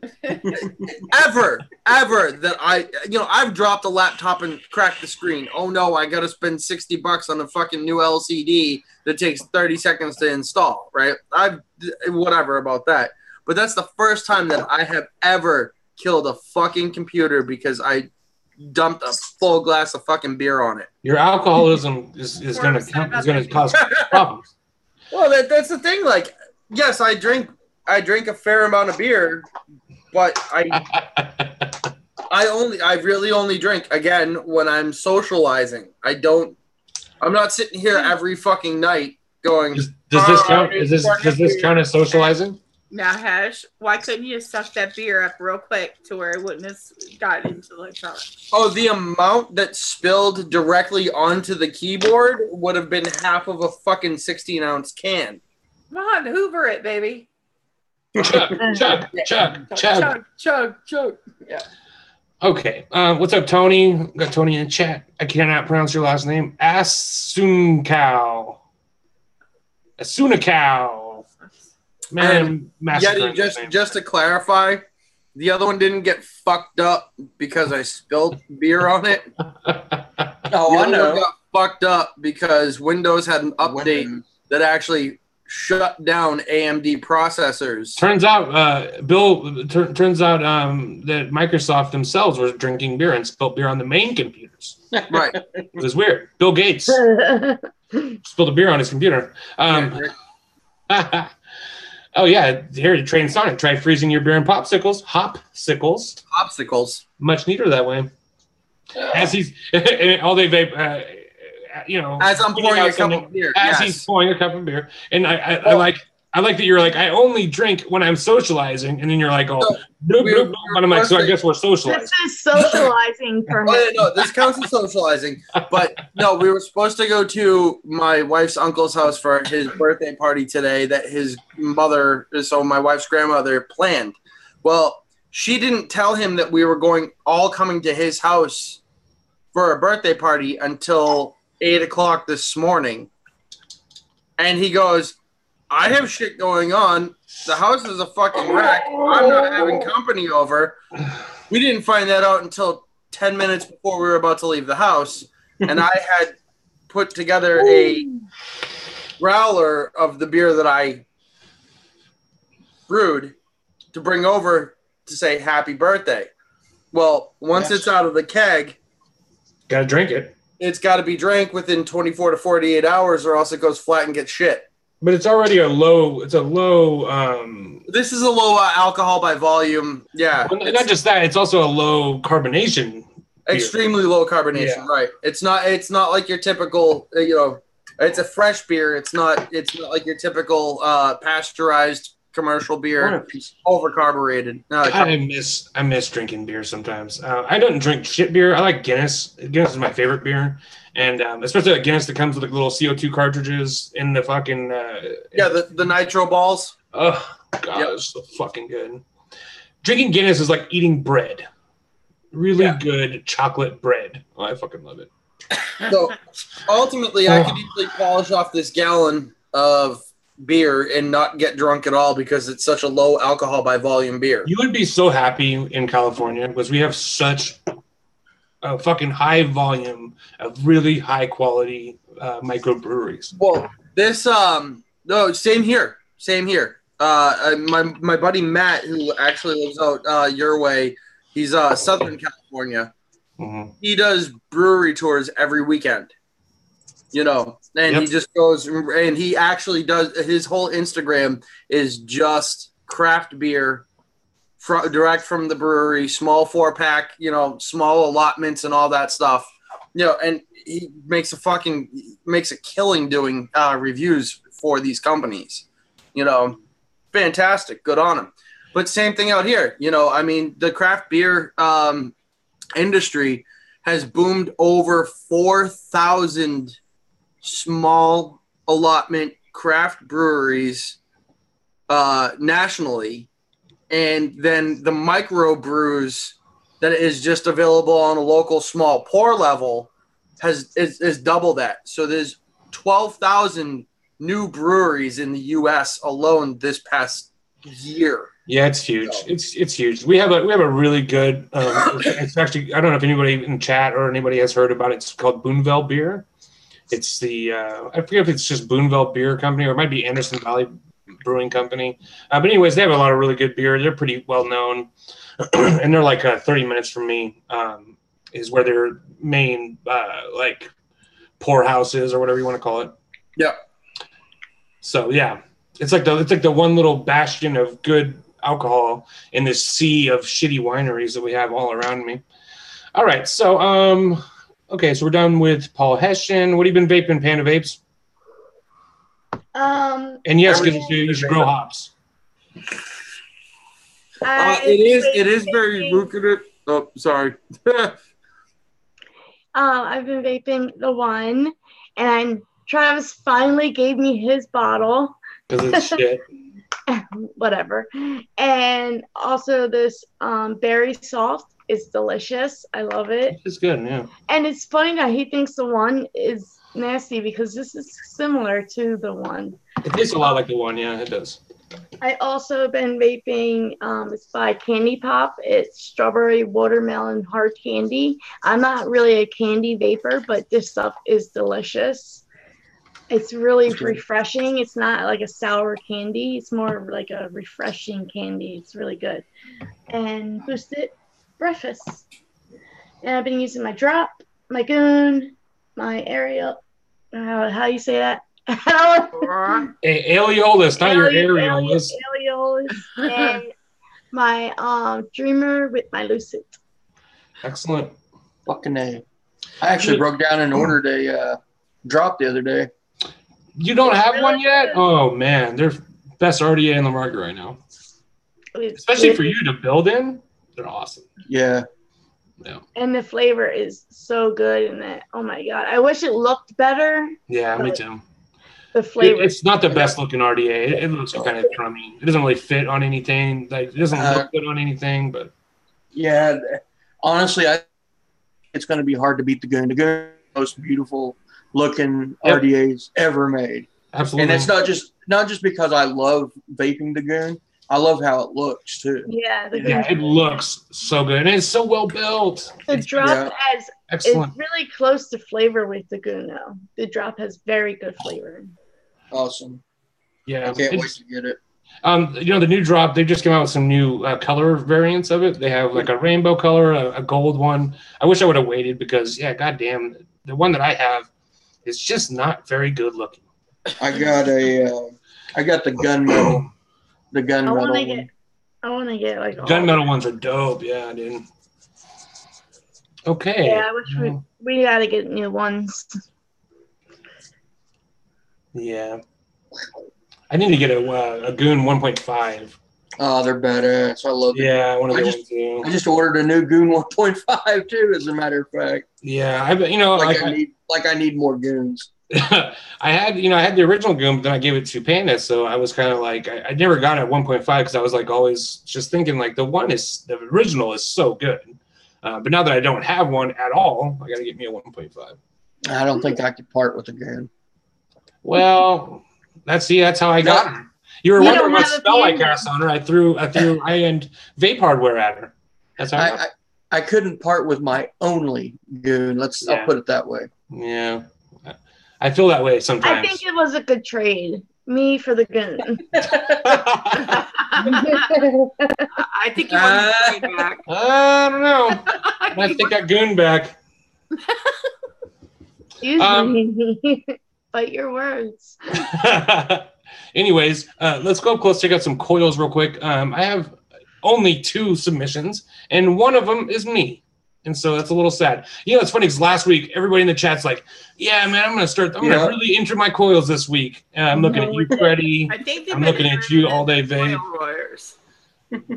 [SPEAKER 1] ever that I've dropped a laptop and cracked the screen. Oh no, I got to spend $60 on a fucking new LCD that takes 30 seconds to install. Right? Whatever about that. But that's the first time that I have ever killed a fucking computer because I dumped a full glass of fucking beer on it.
[SPEAKER 2] Your alcoholism is going to cause problems.
[SPEAKER 1] Well, that's the thing. Like, yes, I drink a fair amount of beer, but I really only drink again when I'm socializing. I'm not sitting here every fucking night going.
[SPEAKER 2] Does this count? Does this count as socializing?
[SPEAKER 6] Now, Hash, why couldn't you suck that beer up real quick to where it wouldn't have gotten into the electronics?
[SPEAKER 1] Oh, the amount that spilled directly onto the keyboard would have been half of a fucking 16-ounce can.
[SPEAKER 6] Come on, Hoover it, baby.
[SPEAKER 2] Chug.
[SPEAKER 6] Yeah.
[SPEAKER 2] Okay. What's up, Tony? Got Tony in the chat. I cannot pronounce your last name. Asunkau. Man,
[SPEAKER 1] Yeti, just to clarify, the other one didn't get fucked up because I spilled beer on it.
[SPEAKER 4] I know.
[SPEAKER 1] Got fucked up because Windows had an update that actually shut down AMD processors.
[SPEAKER 2] Turns out, turns out that Microsoft themselves were drinking beer and spilled beer on the main computers.
[SPEAKER 1] Right.
[SPEAKER 2] It was weird. Bill Gates spilled a beer on his computer. Oh yeah, here to train Sonic. Try freezing your beer in popsicles. Hopsicles. Much neater that way. As he's all day vape,
[SPEAKER 1] as I'm pouring a cup of beer.
[SPEAKER 2] He's pouring a cup of beer, and I like that you're like, I only drink when I'm socializing, and then you're like, but I'm like, so I guess we're socializing.
[SPEAKER 3] This is socializing for him.
[SPEAKER 1] Oh, no, this counts as socializing. But no, we were supposed to go to my wife's uncle's house for his birthday party today that his mother, so my wife's grandmother, planned. Well, she didn't tell him that we were all coming to his house for a birthday party until 8 o'clock this morning. And he goes, I have shit going on. The house is a fucking wreck. I'm not having company over. We didn't find that out until 10 minutes before we were about to leave the house. And I had put together a growler of the beer that I brewed to bring over to say happy birthday. Well, once it's out of the keg,
[SPEAKER 2] gotta drink it.
[SPEAKER 1] It's got to be drank within 24 to 48 hours or else it goes flat and gets shit.
[SPEAKER 2] But it's already a low. This is a
[SPEAKER 1] low alcohol by volume. Yeah.
[SPEAKER 2] Well, not just that. It's also a low carbonation.
[SPEAKER 1] Extremely low carbonation. Yeah. Right. It's not like your typical. It's a fresh beer. It's not like your typical pasteurized commercial beer. Overcarbonated.
[SPEAKER 2] I miss drinking beer sometimes. I don't drink shit beer. I like Guinness. Guinness is my favorite beer. And especially like Guinness that comes with like little CO2 cartridges in the fucking
[SPEAKER 1] the nitro balls.
[SPEAKER 2] Oh god, it's so fucking good. Drinking Guinness is like eating bread. Really good chocolate bread. Oh, I fucking love it.
[SPEAKER 1] So ultimately I could easily polish off this gallon of beer and not get drunk at all because it's such a low alcohol by volume beer.
[SPEAKER 2] You would be so happy in California because we have such a fucking high volume of really high quality microbreweries.
[SPEAKER 1] Well, this no, same here. My buddy Matt, who actually lives out your way, he's Southern California. Mm-hmm. He does brewery tours every weekend. And he just goes and he actually does his whole Instagram is just craft beer. Direct from the brewery, small 4-pack, small allotments and all that stuff, and he makes a killing doing reviews for these companies, fantastic, good on him. But same thing out here, the craft beer industry has boomed. Over 4,000 small allotment craft breweries nationally, and then the micro brews that is just available on a local small pour level is double that. So there's 12,000 new breweries in the U.S. alone this past year.
[SPEAKER 2] Yeah, it's huge. So. It's huge. We have a really good. It's actually, I don't know if anybody in chat or anybody has heard about it. It's called Boonville Beer. It's the I forget if it's just Boonville Beer Company or it might be Anderson Valley Brewing Company. But anyways, they have a lot of really good beer. They're pretty well known, and they're like 30 minutes from me. Is where their main like pour house is or whatever you want to call it.
[SPEAKER 1] Yeah.
[SPEAKER 2] So yeah, it's like the one little bastion of good alcohol in this sea of shitty wineries that we have all around me. All right, so okay, so we're done with Paul Hessian. What have you been vaping, Panda Vapes? And yes, you should grow hops.
[SPEAKER 1] It is very lucrative. Oh, sorry.
[SPEAKER 3] I've been vaping the one, and Travis finally gave me his bottle.
[SPEAKER 2] Because it's shit.
[SPEAKER 3] Whatever. And also this berry soft is delicious. I love it.
[SPEAKER 2] It's good, yeah.
[SPEAKER 3] And it's funny that he thinks the one is nasty because this is similar to the one.
[SPEAKER 2] It tastes a lot like the one, yeah, it does.
[SPEAKER 3] I also been vaping, it's by Candy Pop. It's strawberry watermelon hard candy. I'm not really a candy vapor, but this stuff is delicious. It's really refreshing. It's not like a sour candy. It's more like a refreshing candy. It's really good. And boosted breakfast. And I've been using my drop, my goon, my aerial. How you say that?
[SPEAKER 2] Areolas, not your areolas.
[SPEAKER 3] Areolas. And my dreamer with my lucid.
[SPEAKER 2] Excellent.
[SPEAKER 4] Fucking A. I actually broke down and ordered a drop the other day.
[SPEAKER 2] You don't have one yet? Oh man, they're best RDA in the market right now. Especially for you to build in, they're awesome.
[SPEAKER 4] Yeah.
[SPEAKER 2] Yeah.
[SPEAKER 3] And the flavor is so good in it. Oh my god, I wish it looked better.
[SPEAKER 2] Yeah, me too.
[SPEAKER 3] The flavor.
[SPEAKER 2] It's not the best looking RDA. It looks kind of crummy. It doesn't really fit on anything. Like it doesn't look good on anything. But
[SPEAKER 4] yeah, honestly, it's going to be hard to beat the Goon. The Goon is the most beautiful looking RDAs ever made.
[SPEAKER 2] Absolutely.
[SPEAKER 4] And it's not just because I love vaping the Goon. I love how it looks too.
[SPEAKER 3] Yeah,
[SPEAKER 2] it looks so good, and it's so well built.
[SPEAKER 3] The drop is
[SPEAKER 2] excellent.
[SPEAKER 3] really close to flavor with the Goon though. The drop has very good flavor.
[SPEAKER 4] Awesome.
[SPEAKER 2] Yeah,
[SPEAKER 4] I can't wait to get it.
[SPEAKER 2] The new drop, they just came out with some new color variants of it. They have like a rainbow color, a gold one. I wish I would have waited because, yeah, goddamn, the one that I have is just not very good looking.
[SPEAKER 4] I got the gunmetal. The gunmetal one.
[SPEAKER 3] I want to get like
[SPEAKER 2] gunmetal ones are dope. Yeah, dude. Okay.
[SPEAKER 3] Yeah, I wish we got to get new ones.
[SPEAKER 2] Yeah. I need to get a Goon 1.5.
[SPEAKER 4] Oh, they're badass. I love them.
[SPEAKER 2] Yeah, I want to get one too.
[SPEAKER 4] I just ordered a new Goon 1.5 too, as a matter of fact.
[SPEAKER 2] Yeah,
[SPEAKER 4] I need more Goons.
[SPEAKER 2] I had the original Goon, but then I gave it to Panda, so I was kind of like, I never got it at 1.5 because I was like always just thinking like the original is so good. But now that I don't have one at all, I got to get me a 1.5.
[SPEAKER 4] I don't think I could part with a Goon.
[SPEAKER 2] Well, that's how I got her. You were wondering what spell I cast on her. I threw high-end vape hardware at her. That's how
[SPEAKER 4] I couldn't part with my only Goon. I'll put it that way.
[SPEAKER 2] Yeah. I feel that way sometimes.
[SPEAKER 3] I think it was a good trade. Me for the Goon.
[SPEAKER 6] I think you want to trade back.
[SPEAKER 2] I don't know. I might take that Goon back.
[SPEAKER 3] Excuse me. Bite your words.
[SPEAKER 2] Anyways, let's go up close, check out some coils real quick. I have only 2 submissions, and one of them is me. And so that's a little sad. It's funny because last week, everybody in the chat's like, yeah, man, I'm going to really enter my coils this week. I'm looking at you, Freddie. I'm looking at you all day, Vape.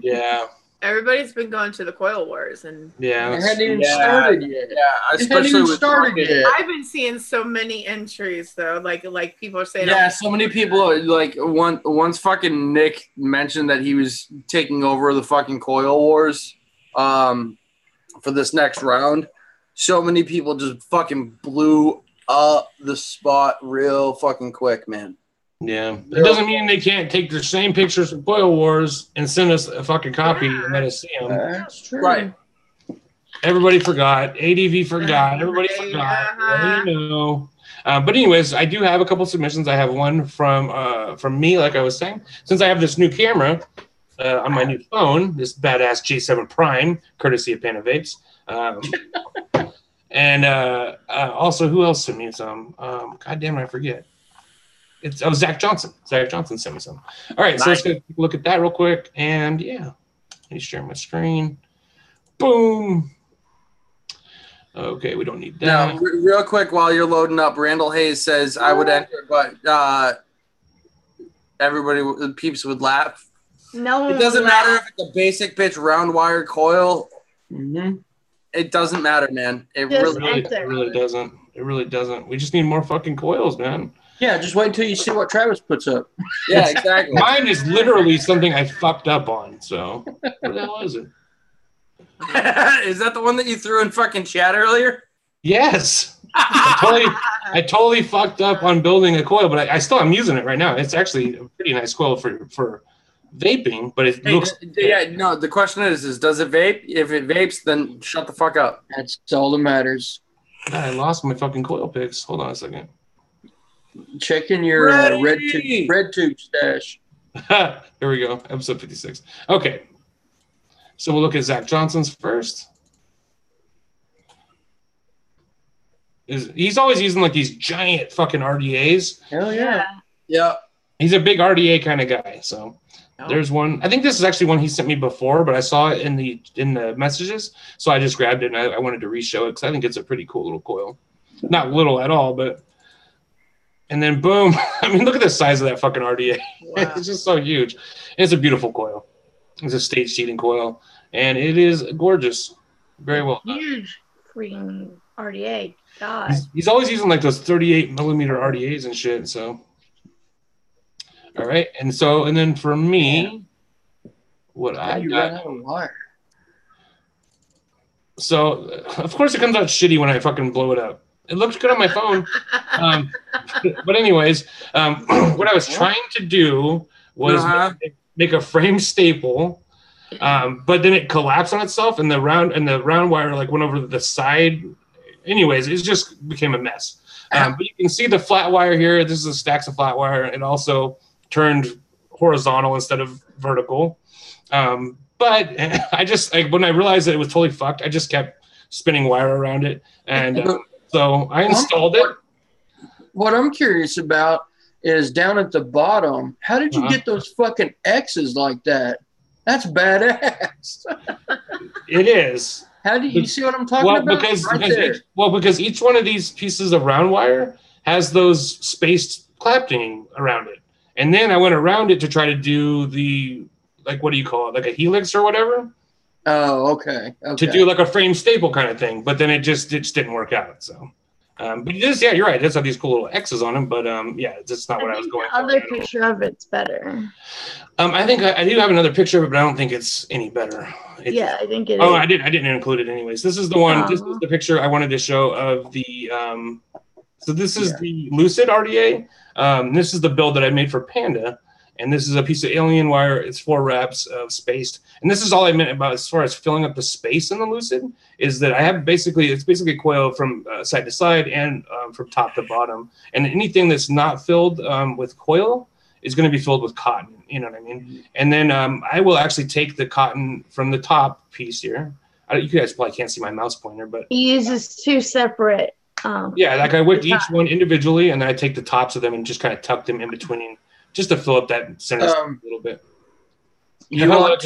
[SPEAKER 2] Yeah.
[SPEAKER 6] Everybody's been going to the coil wars, and
[SPEAKER 2] yeah,
[SPEAKER 4] it hadn't even started yet.
[SPEAKER 1] Yeah, especially with
[SPEAKER 6] I've been seeing so many entries though. Like people are saying,
[SPEAKER 1] yeah, so many people like once fucking Nick mentioned that he was taking over the fucking coil wars, for this next round. So many people just fucking blew up the spot real fucking quick, man.
[SPEAKER 2] Yeah, it doesn't mean they can't take the same pictures from Coil Wars and send us a fucking copy and let us see them.
[SPEAKER 4] That's true.
[SPEAKER 1] Right.
[SPEAKER 2] Everybody forgot. ADV forgot. Everybody forgot. Well, you know. But anyways, I do have a couple submissions. I have one from me, like I was saying. Since I have this new camera on my new phone, this badass G7 Prime, courtesy of Panda Vapes. And also, who else sent me some? God damn it, I forget. It's Zach Johnson. Zach Johnson sent me some. All right, so let's take a look at that real quick. And yeah, let me share my screen. Boom. Okay, we don't need that.
[SPEAKER 1] Now, real quick, while you're loading up, Randall Hayes says I would enter, but everybody, peeps would laugh.
[SPEAKER 3] No,
[SPEAKER 1] it doesn't matter if it's a basic pitch round wire coil.
[SPEAKER 4] Mm-hmm.
[SPEAKER 1] It doesn't matter, man. It really
[SPEAKER 2] doesn't. It really doesn't. We just need more fucking coils, man.
[SPEAKER 4] Yeah, just wait until you see what Travis puts up.
[SPEAKER 1] Yeah, exactly.
[SPEAKER 2] Mine is literally something I fucked up on. So what the hell is it?
[SPEAKER 1] Is that the one that you threw in fucking chat earlier?
[SPEAKER 2] Yes. I totally fucked up on building a coil, but I still am using it right now. It's actually a pretty nice coil for vaping, but it looks.
[SPEAKER 1] Yeah, no. The question is does it vape? If it vapes, then shut the fuck up.
[SPEAKER 4] That's all that matters.
[SPEAKER 2] God, I lost my fucking coil picks. Hold on a second.
[SPEAKER 4] Checking your red tube stash.
[SPEAKER 2] Here we go. Episode 56. Okay. So we'll look at Zach Johnson's first. He's always using like these giant fucking RDAs.
[SPEAKER 4] Hell yeah.
[SPEAKER 1] Yeah.
[SPEAKER 2] He's a big RDA kind of guy. So there's one. I think this is actually one he sent me before, but I saw it in the messages. So I just grabbed it and I wanted to re-show it because I think it's a pretty cool little coil. Not little at all, but. And then boom. I mean, look at the size of that fucking RDA. Wow. It's just so huge. It's a beautiful coil. It's a stage seating coil. And it is gorgeous. Very well done.
[SPEAKER 3] Huge freaking RDA. God.
[SPEAKER 2] He's always using like those 38 millimeter RDAs and shit. So, all right. And then for me, what I got.
[SPEAKER 4] Ran out of wire.
[SPEAKER 2] So, of course, it comes out shitty when I fucking blow it up. It looks good on my phone. But anyways, what I was trying to do was make a frame staple, but then it collapsed on itself, and the round wire like went over the side. Anyways, it just became a mess. But you can see the flat wire here. This is a stacks of flat wire. It also turned horizontal instead of vertical. But I just when I realized that it was totally fucked, I just kept spinning wire around it, and so I installed it.
[SPEAKER 4] What I'm curious about is down at the bottom. How did you get those fucking X's like that? That's badass.
[SPEAKER 2] It is.
[SPEAKER 4] How do you see what I'm talking about?
[SPEAKER 2] Because each one of these pieces of round wire has those spaced clamping around it. And then I went around it to try to do the, like, what do you call it? Like a helix or whatever?
[SPEAKER 4] Oh, okay.
[SPEAKER 2] To do like a frame staple kind of thing. But then it just didn't work out. So, but it is, yeah, you're right. It does have these cool little X's on them. But yeah, it's just not what I was going for.
[SPEAKER 3] The other picture of it's better.
[SPEAKER 2] I think I do have another picture of it, but I don't think it's any better.
[SPEAKER 3] I think it is.
[SPEAKER 2] Oh, I didn't include it anyways. This is the one. This is the picture I wanted to show of the. So this is the Lucid RDA. This is the build that I made for Panda, and this is a piece of alien wire. It's 4 wraps of spaced, and this is all I meant about as far as filling up the space in the Lucid. Is that I have basically a coil from side to side and from top to bottom, and anything that's not filled with coil is going to be filled with cotton. You know what I mean? And then I will actually take the cotton from the top piece here. You guys probably can't see my mouse pointer, but
[SPEAKER 3] he uses 2 separate.
[SPEAKER 2] Like I wick each one individually, and then I take the tops of them and just kind of tuck them in between, just to fill up that center a little bit.
[SPEAKER 4] You ought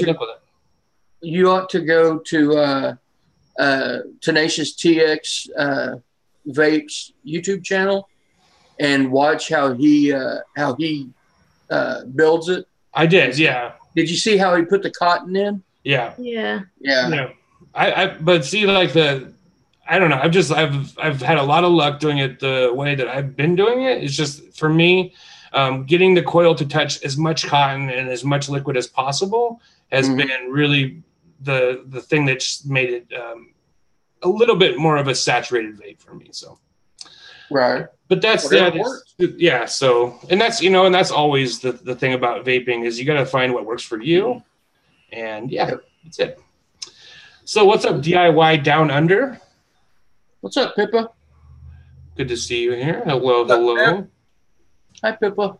[SPEAKER 4] to go to Tenacious TX Vapes YouTube channel and watch how he builds it.
[SPEAKER 2] I did, yeah.
[SPEAKER 4] Did you see how he put the cotton in?
[SPEAKER 2] Yeah.
[SPEAKER 3] Yeah.
[SPEAKER 2] Yeah. But see, like I don't know. I've had a lot of luck doing it the way that I've been doing it. It's just for me, getting the coil to touch as much cotton and as much liquid as possible has been really the thing that's made it a little bit more of a saturated vape for me. So,
[SPEAKER 4] right.
[SPEAKER 2] But that's yeah. So, and that's and that's always the thing about vaping is you got to find what works for you, and that's it. So, what's up, DIY Down Under?
[SPEAKER 4] What's up, Pippa?
[SPEAKER 2] Good to see you here. Hello, hello.
[SPEAKER 4] Hi, Pippa.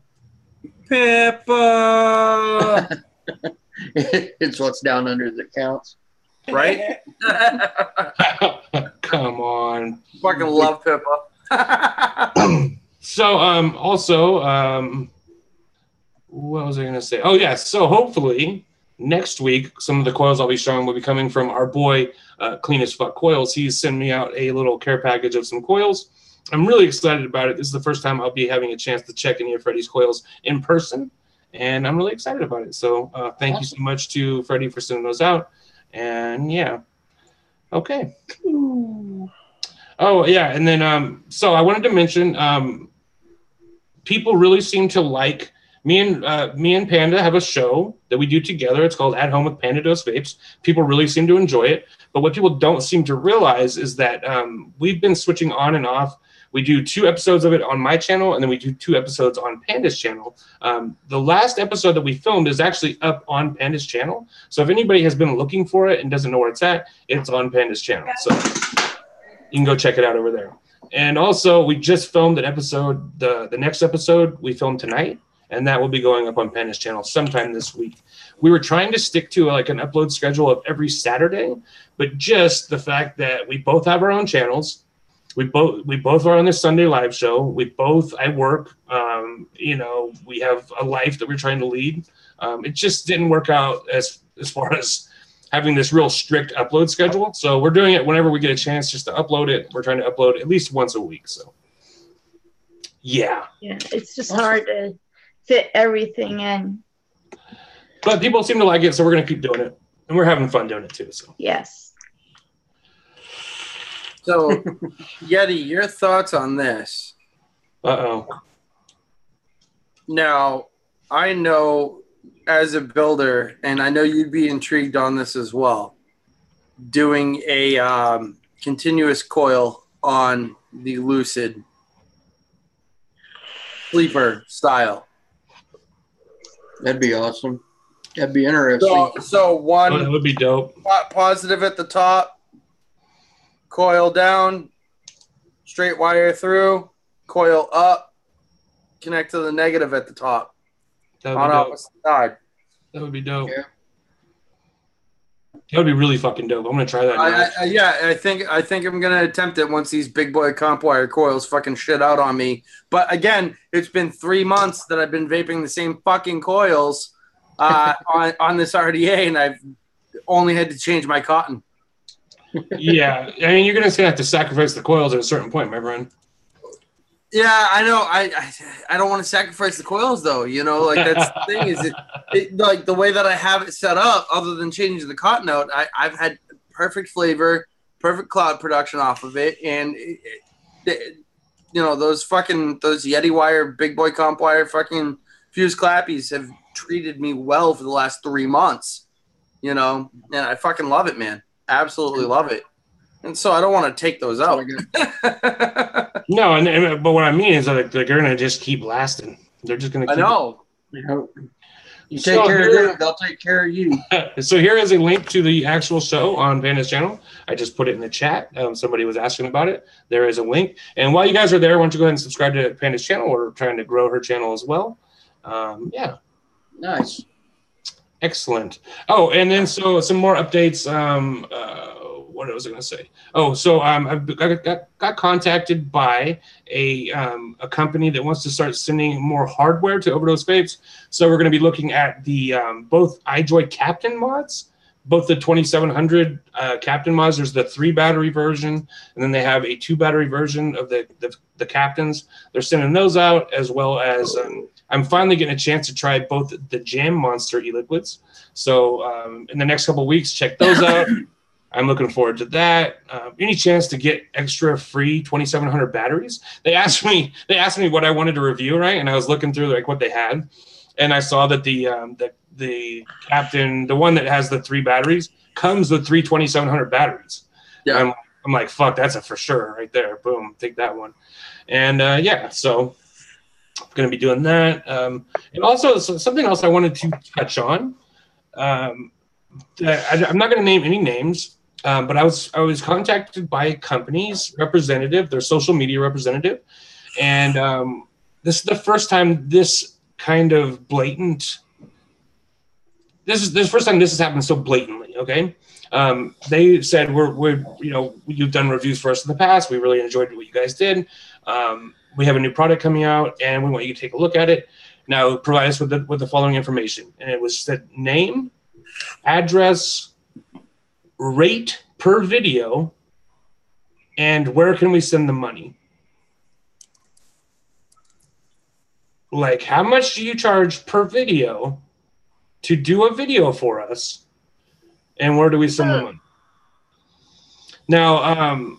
[SPEAKER 1] Pippa.
[SPEAKER 4] It's what's down under that counts.
[SPEAKER 1] Right?
[SPEAKER 2] Come on.
[SPEAKER 1] Fucking love Pippa.
[SPEAKER 2] So, also, what was I going to say? Oh, yeah. So, hopefully, next week, some of the coils I'll be showing will be coming from our boy, Clean as Fuck Coils. He's sent me out a little care package of some coils. I'm really excited about it. This is the first time I'll be having a chance to check any of Freddie's coils in person, and I'm really excited about it. So, thank you so much to Freddie for sending those out. And, yeah. Okay. Ooh. Oh, yeah. And then, so I wanted to mention, people really seem to like me and Panda have a show that we do together. It's called At Home with Panda Dose Vapes. People really seem to enjoy it. But what people don't seem to realize is that we've been switching on and off. We do 2 episodes of it on my channel, and then we do 2 episodes on Panda's channel. The last episode that we filmed is actually up on Panda's channel. So if anybody has been looking for it and doesn't know where it's at, it's on Panda's channel. So you can go check it out over there. And also, we just filmed an episode. The next episode we filmed tonight, and that will be going up on Panda's channel sometime this week. We were trying to stick to like an upload schedule of every Saturday, but just the fact that we both have our own channels. We both are on this Sunday live show. I work. We have a life that we're trying to lead. It just didn't work out as far as having this real strict upload schedule. So we're doing it whenever we get a chance just to upload it. We're trying to upload at least once a week. So yeah.
[SPEAKER 3] Yeah, it's just hard to fit everything in.
[SPEAKER 2] But people seem to like it, so we're gonna keep doing it. And we're having fun doing it too. So
[SPEAKER 3] yes.
[SPEAKER 1] So, Yeti, your thoughts on this?
[SPEAKER 2] Uh-oh.
[SPEAKER 1] Now, I know as a builder, and I know you'd be intrigued on this as well, doing a continuous coil on the Lucid sleeper style.
[SPEAKER 4] That'd be awesome. That'd be interesting.
[SPEAKER 1] So one,
[SPEAKER 2] that would be dope.
[SPEAKER 1] Positive at the top, coil down, straight wire through, coil up, connect to the negative at the top.
[SPEAKER 2] On
[SPEAKER 1] opposite side.
[SPEAKER 2] That would be dope.
[SPEAKER 4] Yeah.
[SPEAKER 2] That would be really fucking dope. I'm gonna try that.
[SPEAKER 1] I think I'm gonna attempt it once these big boy comp wire coils fucking shit out on me. But again, it's been 3 months that I've been vaping the same fucking coils on this RDA, and I've only had to change my cotton.
[SPEAKER 2] Yeah, I mean, you're gonna have to sacrifice the coils at a certain point, my friend.
[SPEAKER 1] Yeah, I know. I don't want to sacrifice the coils, though. Like that's the thing is it like the way that I have it set up. Other than changing the cotton out, I've had perfect flavor, perfect cloud production off of it, and those Yeti wire, big boy comp wire, fucking fuse clappies have treated me well for the last 3 months. And I fucking love it, man. Absolutely love it. And so I don't want to take those out.
[SPEAKER 2] No, but what I mean is that they're going to just keep lasting. They're just going to keep.
[SPEAKER 1] I know.
[SPEAKER 4] You take care of them, they'll take care of you.
[SPEAKER 2] So here is a link to the actual show on Panda's channel. I just put it in the chat. Somebody was asking about it. There is a link. And while you guys are there, why don't you go ahead and subscribe to Panda's channel? We're trying to grow her channel as well. Yeah.
[SPEAKER 4] Nice.
[SPEAKER 2] Excellent. Oh, and then so some more updates. What was I going to say? Oh, so I got contacted by a company that wants to start sending more hardware to OverDose Vapes. So we're going to be looking at the both iJoy Captain mods, both the 2700 Captain mods. There's the 3 battery version, and then they have a 2 battery version of the Captains. They're sending those out, as well as I'm finally getting a chance to try both the Jam Monster e-liquids. So in the next couple of weeks, check those out. I'm looking forward to that. Any chance to get extra free 2700 batteries? They asked me what I wanted to review, right? And I was looking through like what they had, and I saw that the Captain, the one that has the 3 batteries, comes with 3 2700 batteries. Yeah, I'm like, fuck, that's a for sure right there. Boom, take that one. And yeah, so I'm gonna be doing that. And also something else I wanted to touch on. I'm not gonna name any names. But I was contacted by a company's representative, their social media representative, and this is the first time this kind of blatant. This is the first time this has happened so blatantly. Okay, they said we're you've done reviews for us in the past. We really enjoyed what you guys did. We have a new product coming out, and we want you to take a look at it. Now provide us with the following information, and it was said name, address, rate per video, and where can we send the money? Like, how much do you charge per video to do a video for us, and where do we send the money? Now,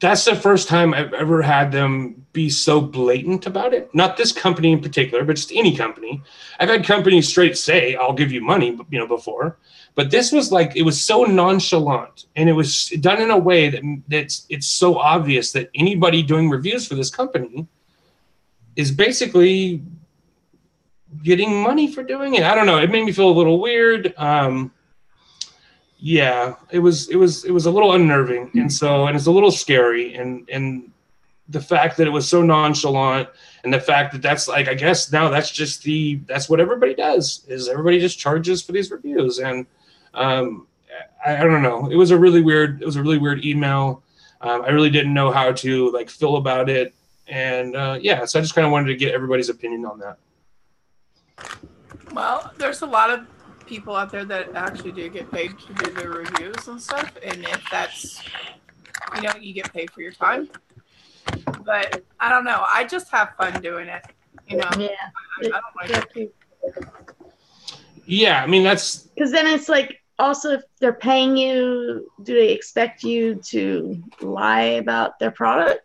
[SPEAKER 2] that's the first time I've ever had them be so blatant about it. Not this company in particular, but just any company. I've had companies straight say, I'll give you money, before. But this was like, it was so nonchalant, and it was done in a way that it's so obvious that anybody doing reviews for this company is basically getting money for doing it. I don't know. It made me feel a little weird. Yeah, it was a little unnerving, and it's a little scary, and the fact that it was so nonchalant, and the fact that that's like, I guess now that's what everybody does, is everybody just charges for these reviews. And I don't know. It was a really weird email. I really didn't know how to feel about it. And yeah, so I just kind of wanted to get everybody's opinion on that.
[SPEAKER 6] Well, there's a lot of people out there that actually do get paid to do their reviews and stuff. And if that's, you get paid for your time. But I don't know. I just have fun doing it. Yeah. I don't like it.
[SPEAKER 2] Yeah, I mean, that's...
[SPEAKER 3] Because then it's like, also, if they're paying you, do they expect you to lie about their product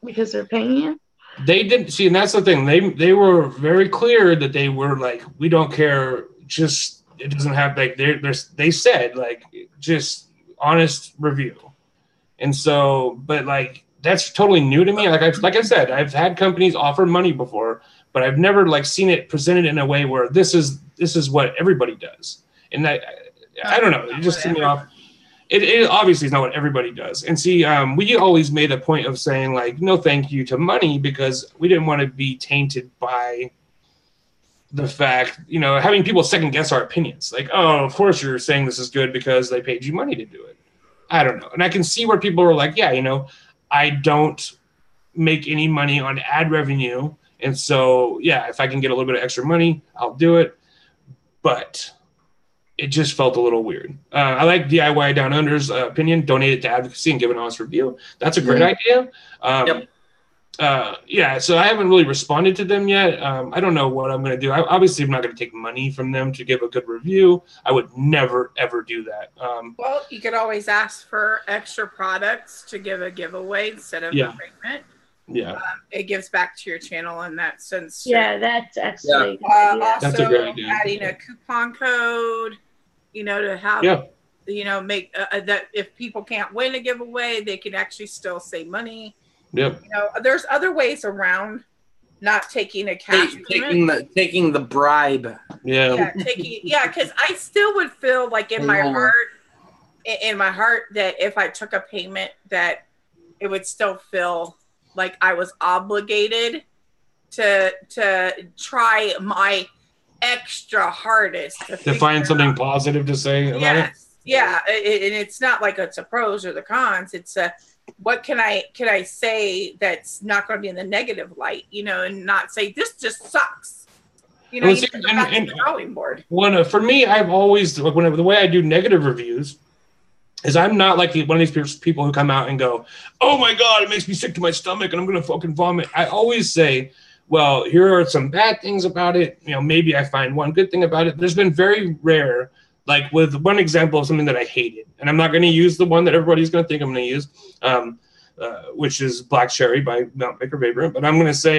[SPEAKER 3] because they're paying you?
[SPEAKER 2] They didn't see, and that's the thing. They were very clear that they were like, we don't care. Just it doesn't have they said just honest review, and so but that's totally new to me. Like I said, I've had companies offer money before, but I've never seen it presented in a way where this is what everybody does, and I don't know. It just threw me off. It obviously is not what everybody does. And see, we always made a point of saying no thank you to money, because we didn't want to be tainted by the fact, having people second guess our opinions. Oh, of course you're saying this is good because they paid you money to do it. I don't know. And I can see where people are like, yeah, I don't make any money on ad revenue. And so, yeah, if I can get a little bit of extra money, I'll do it. But it just felt a little weird. I like DIY Down Under's opinion. Donate it to advocacy and give an honest review. That's a great idea. Yep. Yeah, so I haven't really responded to them yet. I don't know what I'm going to do. Obviously, I'm not going to take money from them to give a good review. I would never, ever do that.
[SPEAKER 6] Well, you could always ask for extra products to give a giveaway instead of a payment.
[SPEAKER 2] Yeah.
[SPEAKER 6] It gives back to your channel in that sense.
[SPEAKER 3] Yeah, that's actually
[SPEAKER 6] also
[SPEAKER 2] that's a great idea.
[SPEAKER 6] Adding a coupon code, to have, make that if people can't win a giveaway, they can actually still save money.
[SPEAKER 2] Yep.
[SPEAKER 6] There's other ways around not taking a cash payment.
[SPEAKER 1] Taking the bribe.
[SPEAKER 2] Yeah.
[SPEAKER 6] Because I still would feel in my heart that if I took a payment, that it would still feel like I was obligated to try my extra hardest
[SPEAKER 2] to find something positive to say about it.
[SPEAKER 6] Yeah, and it's not like it's a pros or the cons. It's a what can I say that's not going to be in the negative light, and not say this just sucks. You know, you go back to the drawing board.
[SPEAKER 2] For me, I've always, like, the way I do negative reviews is I'm not like one of these people who come out and go, oh my God, it makes me sick to my stomach and I'm going to fucking vomit. I always say, well, here are some bad things about it. You know, maybe I find one good thing about it. There's been very rare, like with one example of something that I hated, and I'm not going to use the one that everybody's going to think I'm going to use, which is Black Cherry by Mount Baker Vapor. But I'm going to say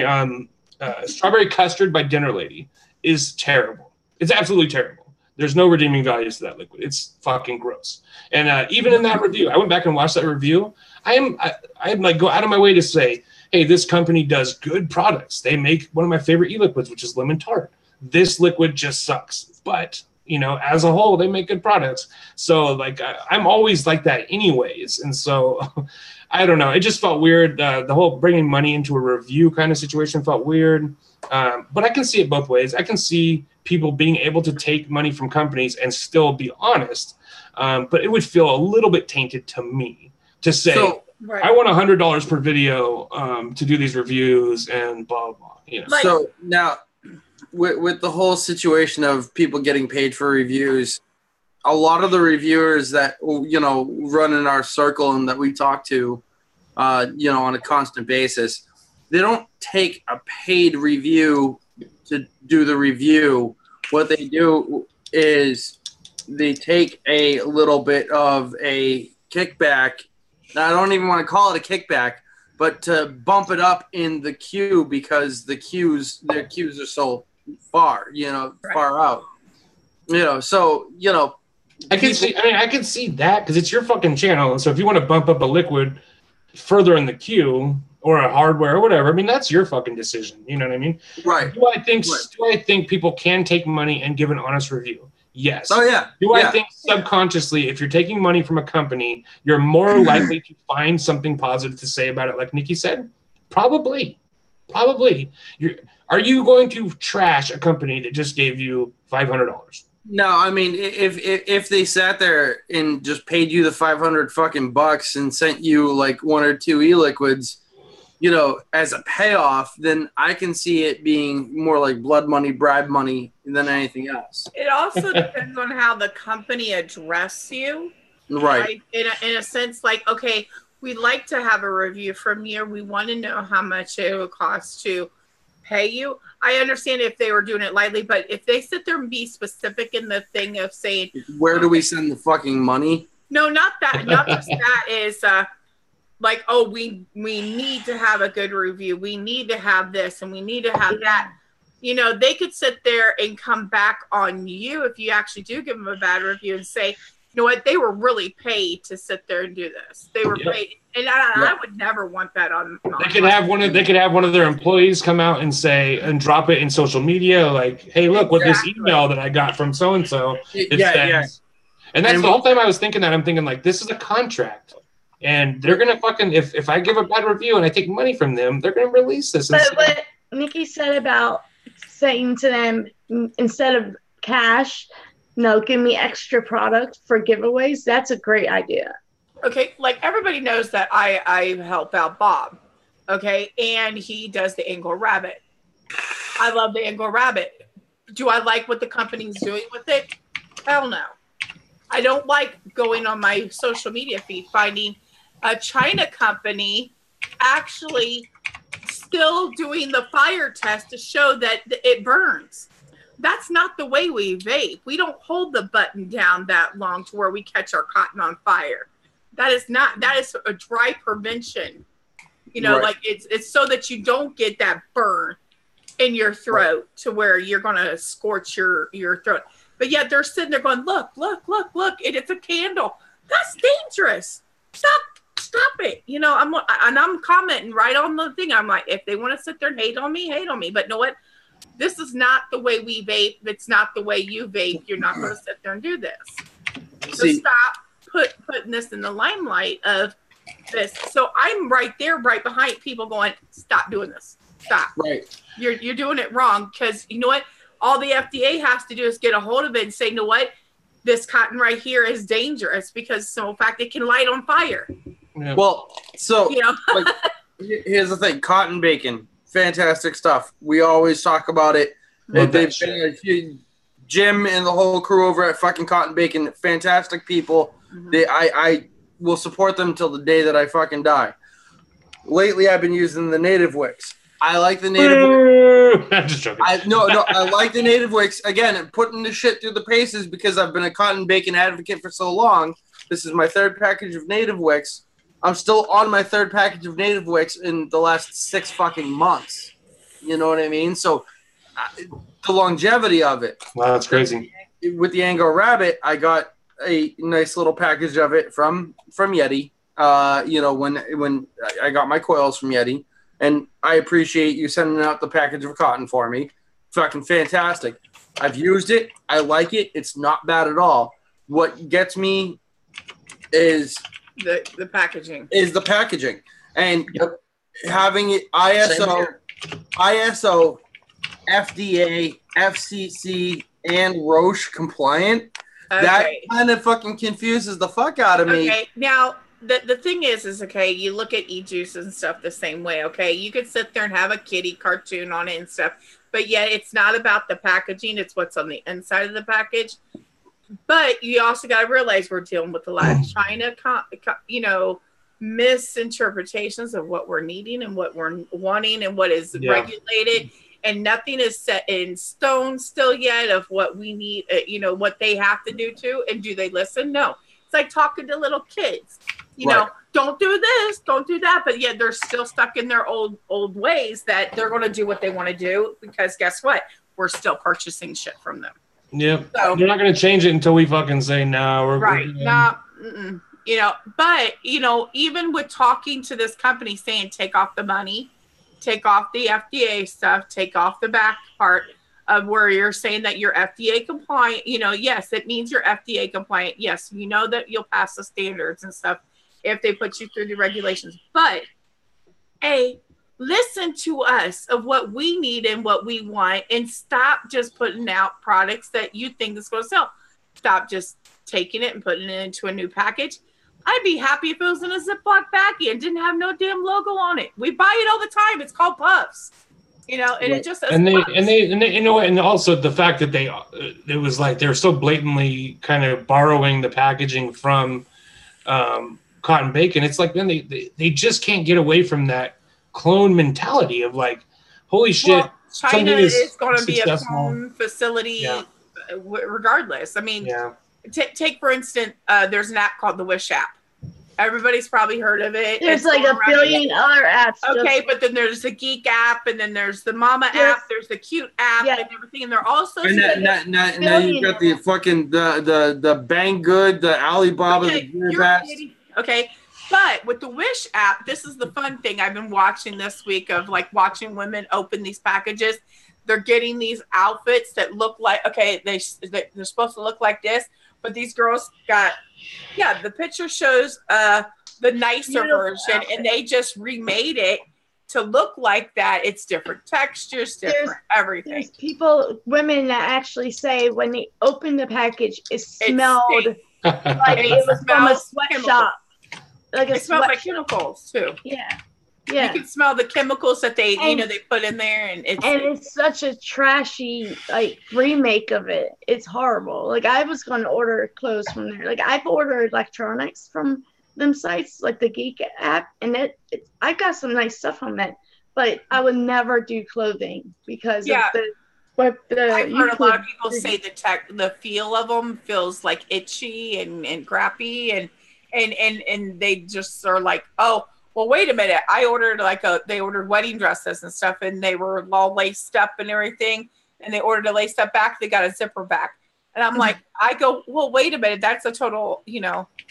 [SPEAKER 2] Strawberry Custard by Dinner Lady is terrible. It's absolutely terrible. There's no redeeming values to that liquid. It's fucking gross. And even in that review, I went back and watched that review. I'm like go out of my way to say, hey, this company does good products. They make one of my favorite e-liquids, which is lemon tart. This liquid just sucks. But, you know, as a whole, they make good products. So, like, I'm always like that anyways. And so, I don't know. It just felt weird. The whole bringing money into a review kind of situation felt weird. But I can see it both ways. I can see people being able to take money from companies and still be honest. But it would feel a little bit tainted to me to say, right, I want $100 per video to do these reviews and blah, blah, you know.
[SPEAKER 1] So now with the whole situation of people getting paid for reviews, a lot of the reviewers that, you know, run in our circle and that we talk to, you know, on a constant basis, they don't take a paid review to do the review. What they do is they take a little bit of a kickback. Now, I don't even want to call it a kickback, but to bump it up in the queue because their queues are so far, you know, right, far out. You know, so, you know,
[SPEAKER 2] I can see that because it's your fucking channel. And so if you want to bump up a liquid further in the queue or a hardware or whatever, I mean, that's your fucking decision. You know what I mean?
[SPEAKER 1] Right.
[SPEAKER 2] Do I think people can take money and give an honest review? Yes.
[SPEAKER 1] Oh, yeah.
[SPEAKER 2] I think subconsciously, if you're taking money from a company, you're more likely to find something positive to say about it, like Nikki said? Probably. Are you going to trash a company that just gave you $500?
[SPEAKER 1] No, I mean, if they sat there and just paid you the 500 fucking bucks and sent you like one or two e-liquids, you know, as a payoff, then I can see it being more like blood money, bribe money than anything else.
[SPEAKER 6] It also depends on how the company addresses you.
[SPEAKER 1] Right.
[SPEAKER 6] In a sense, like, okay, we'd like to have a review from you. We want to know how much it would cost to pay you. I understand if they were doing it lightly, but if they sit there and be specific in the thing of saying,
[SPEAKER 1] where do we send the fucking money?
[SPEAKER 6] No, not that. Not just that is like, oh, we need to have a good review. We need to have this and we need to have that. You know, they could sit there and come back on you if you actually do give them a bad review and say, you know what, they were really paid to sit there and do this. They were paid. And I would never want that on.
[SPEAKER 2] They could have one of their employees come out and say and drop it in social media, like, "Hey, look what this email that I got from so and so." And that's the whole time I was thinking that. I'm thinking like, this is a contract, and they're gonna fucking if I give a bad review and I take money from them, they're gonna release this.
[SPEAKER 3] But what Nikki said about saying to them instead of cash, no, give me extra product for giveaways. That's a great idea.
[SPEAKER 6] Okay, like everybody knows that I help out Bob, okay, and he does the Angle Rabbit. I love the Angle Rabbit. Do I like what the company's doing with it? Hell no. I don't like going on my social media feed finding a China company actually still doing the fire test to show that it burns. That's not the way we vape. We don't hold the button down that long to where we catch our cotton on fire. That is a dry prevention. You know, like it's so that you don't get that burn in your throat to where you're going to scorch your throat. But yet they're sitting there going, look, it's a candle. That's dangerous. Stop it. You know, I'm commenting right on the thing. I'm like, if they want to sit there and hate on me. But you know what? This is not the way we vape. It's not the way you vape. You're not going to sit there and do this. So stop putting this in the limelight of this. So I'm right there, right behind people going, stop doing this. Stop.
[SPEAKER 1] Right.
[SPEAKER 6] You're doing it wrong because you know what? All the FDA has to do is get a hold of it and say, you know what? This cotton right here is dangerous because in fact it can light on fire.
[SPEAKER 2] Yeah.
[SPEAKER 1] Well, so you know, like, here's the thing: cotton bacon, fantastic stuff. We always talk about it. They've been Jim and the whole crew over at fucking Cotton Bacon, fantastic people. I will support them till the day that I fucking die. Lately, I've been using the native wicks. I like the native wicks.
[SPEAKER 2] I'm just joking.
[SPEAKER 1] I like the native wicks. Again, I'm putting the shit through the paces because I've been a Cotton Bacon advocate for so long. This is my third package of native wicks. I'm still on my third package of native wicks in the last 6 fucking months. You know what I mean? So the longevity of it.
[SPEAKER 2] Wow, that's crazy.
[SPEAKER 1] With the Anglo Rabbit, I got a nice little package of it from Yeti. When I got my coils from Yeti, and I appreciate you sending out the package of cotton for me. Fucking fantastic. I've used it. I like it. It's not bad at all. What gets me is
[SPEAKER 6] the packaging.
[SPEAKER 1] And having it ISO, FDA, FCC, and Roche compliant. Okay. That kind of fucking confuses the fuck out of me.
[SPEAKER 6] Okay, now the thing is okay, you look at e-juices and stuff the same way, okay? You could sit there and have a kitty cartoon on it and stuff, but yet it's not about the packaging, it's what's on the inside of the package. But you also got to realize we're dealing with a lot of China, misinterpretations of what we're needing and what we're wanting and what is regulated. And nothing is set in stone still yet of what we need, what they have to do too. And do they listen? No. It's like talking to little kids. You know, don't do this, don't do that. But yet they're still stuck in their old ways that they're going to do what they want to do because guess what? We're still purchasing shit from them.
[SPEAKER 2] Yep. So, they're not going to change it until we fucking say no.
[SPEAKER 6] But even with talking to this company saying take off the money, take off the FDA stuff, take off the back part of where you're saying that you're FDA compliant, yes, it means you're FDA compliant. Yes, you know that you'll pass the standards and stuff if they put you through the regulations. But listen to us of what we need and what we want and stop just putting out products that you think is going to sell. Stop just taking it and putting it into a new package. I'd be happy if it was in a Ziploc baggie and didn't have no damn logo on it. We buy it all the time. It's called Puffs, and it just says
[SPEAKER 2] and also the fact that it was like they're so blatantly kind of borrowing the packaging from Cotton Bacon. It's like then they just can't get away from that clone mentality of like, holy shit.
[SPEAKER 6] Well, China is going to be a clone facility regardless. I mean, take for instance, there's an app called the Wish app. Everybody's probably heard of it.
[SPEAKER 3] There's like a billion other apps.
[SPEAKER 6] Okay, but then there's the Geek app, and then there's the Mama app, there's the Cute app, and everything. And they're also
[SPEAKER 1] now you've got the fucking the Bang Good, the Alibaba, the Gearbest.
[SPEAKER 6] Okay, but with the Wish app, this is the fun thing I've been watching this week of like watching women open these packages. They're getting these outfits that look like they're supposed to look like this. But these girls got, the picture shows the nicer version, and they just remade it to look like that. It's different textures, different everything.
[SPEAKER 3] There's women that actually say when they open the package, it smelled like it was from a sweatshop.
[SPEAKER 6] Like it smells like chemicals too.
[SPEAKER 3] Yeah.
[SPEAKER 6] You can smell the chemicals that they put in there, and
[SPEAKER 3] it's such a trashy remake of it. It's horrible. Like I was going to order clothes from there. Like I've ordered electronics from them sites, like the Geek app, and I got some nice stuff on that. But I would never do clothing because of I've heard
[SPEAKER 6] a lot of people say the feel of them feels like itchy and crappy, and they just are like, oh. Well, wait a minute. I ordered they ordered wedding dresses and stuff, and they were all laced up and everything. And they ordered a laced up back. They got a zipper back, and I'm like, well, wait a minute. That's a total, But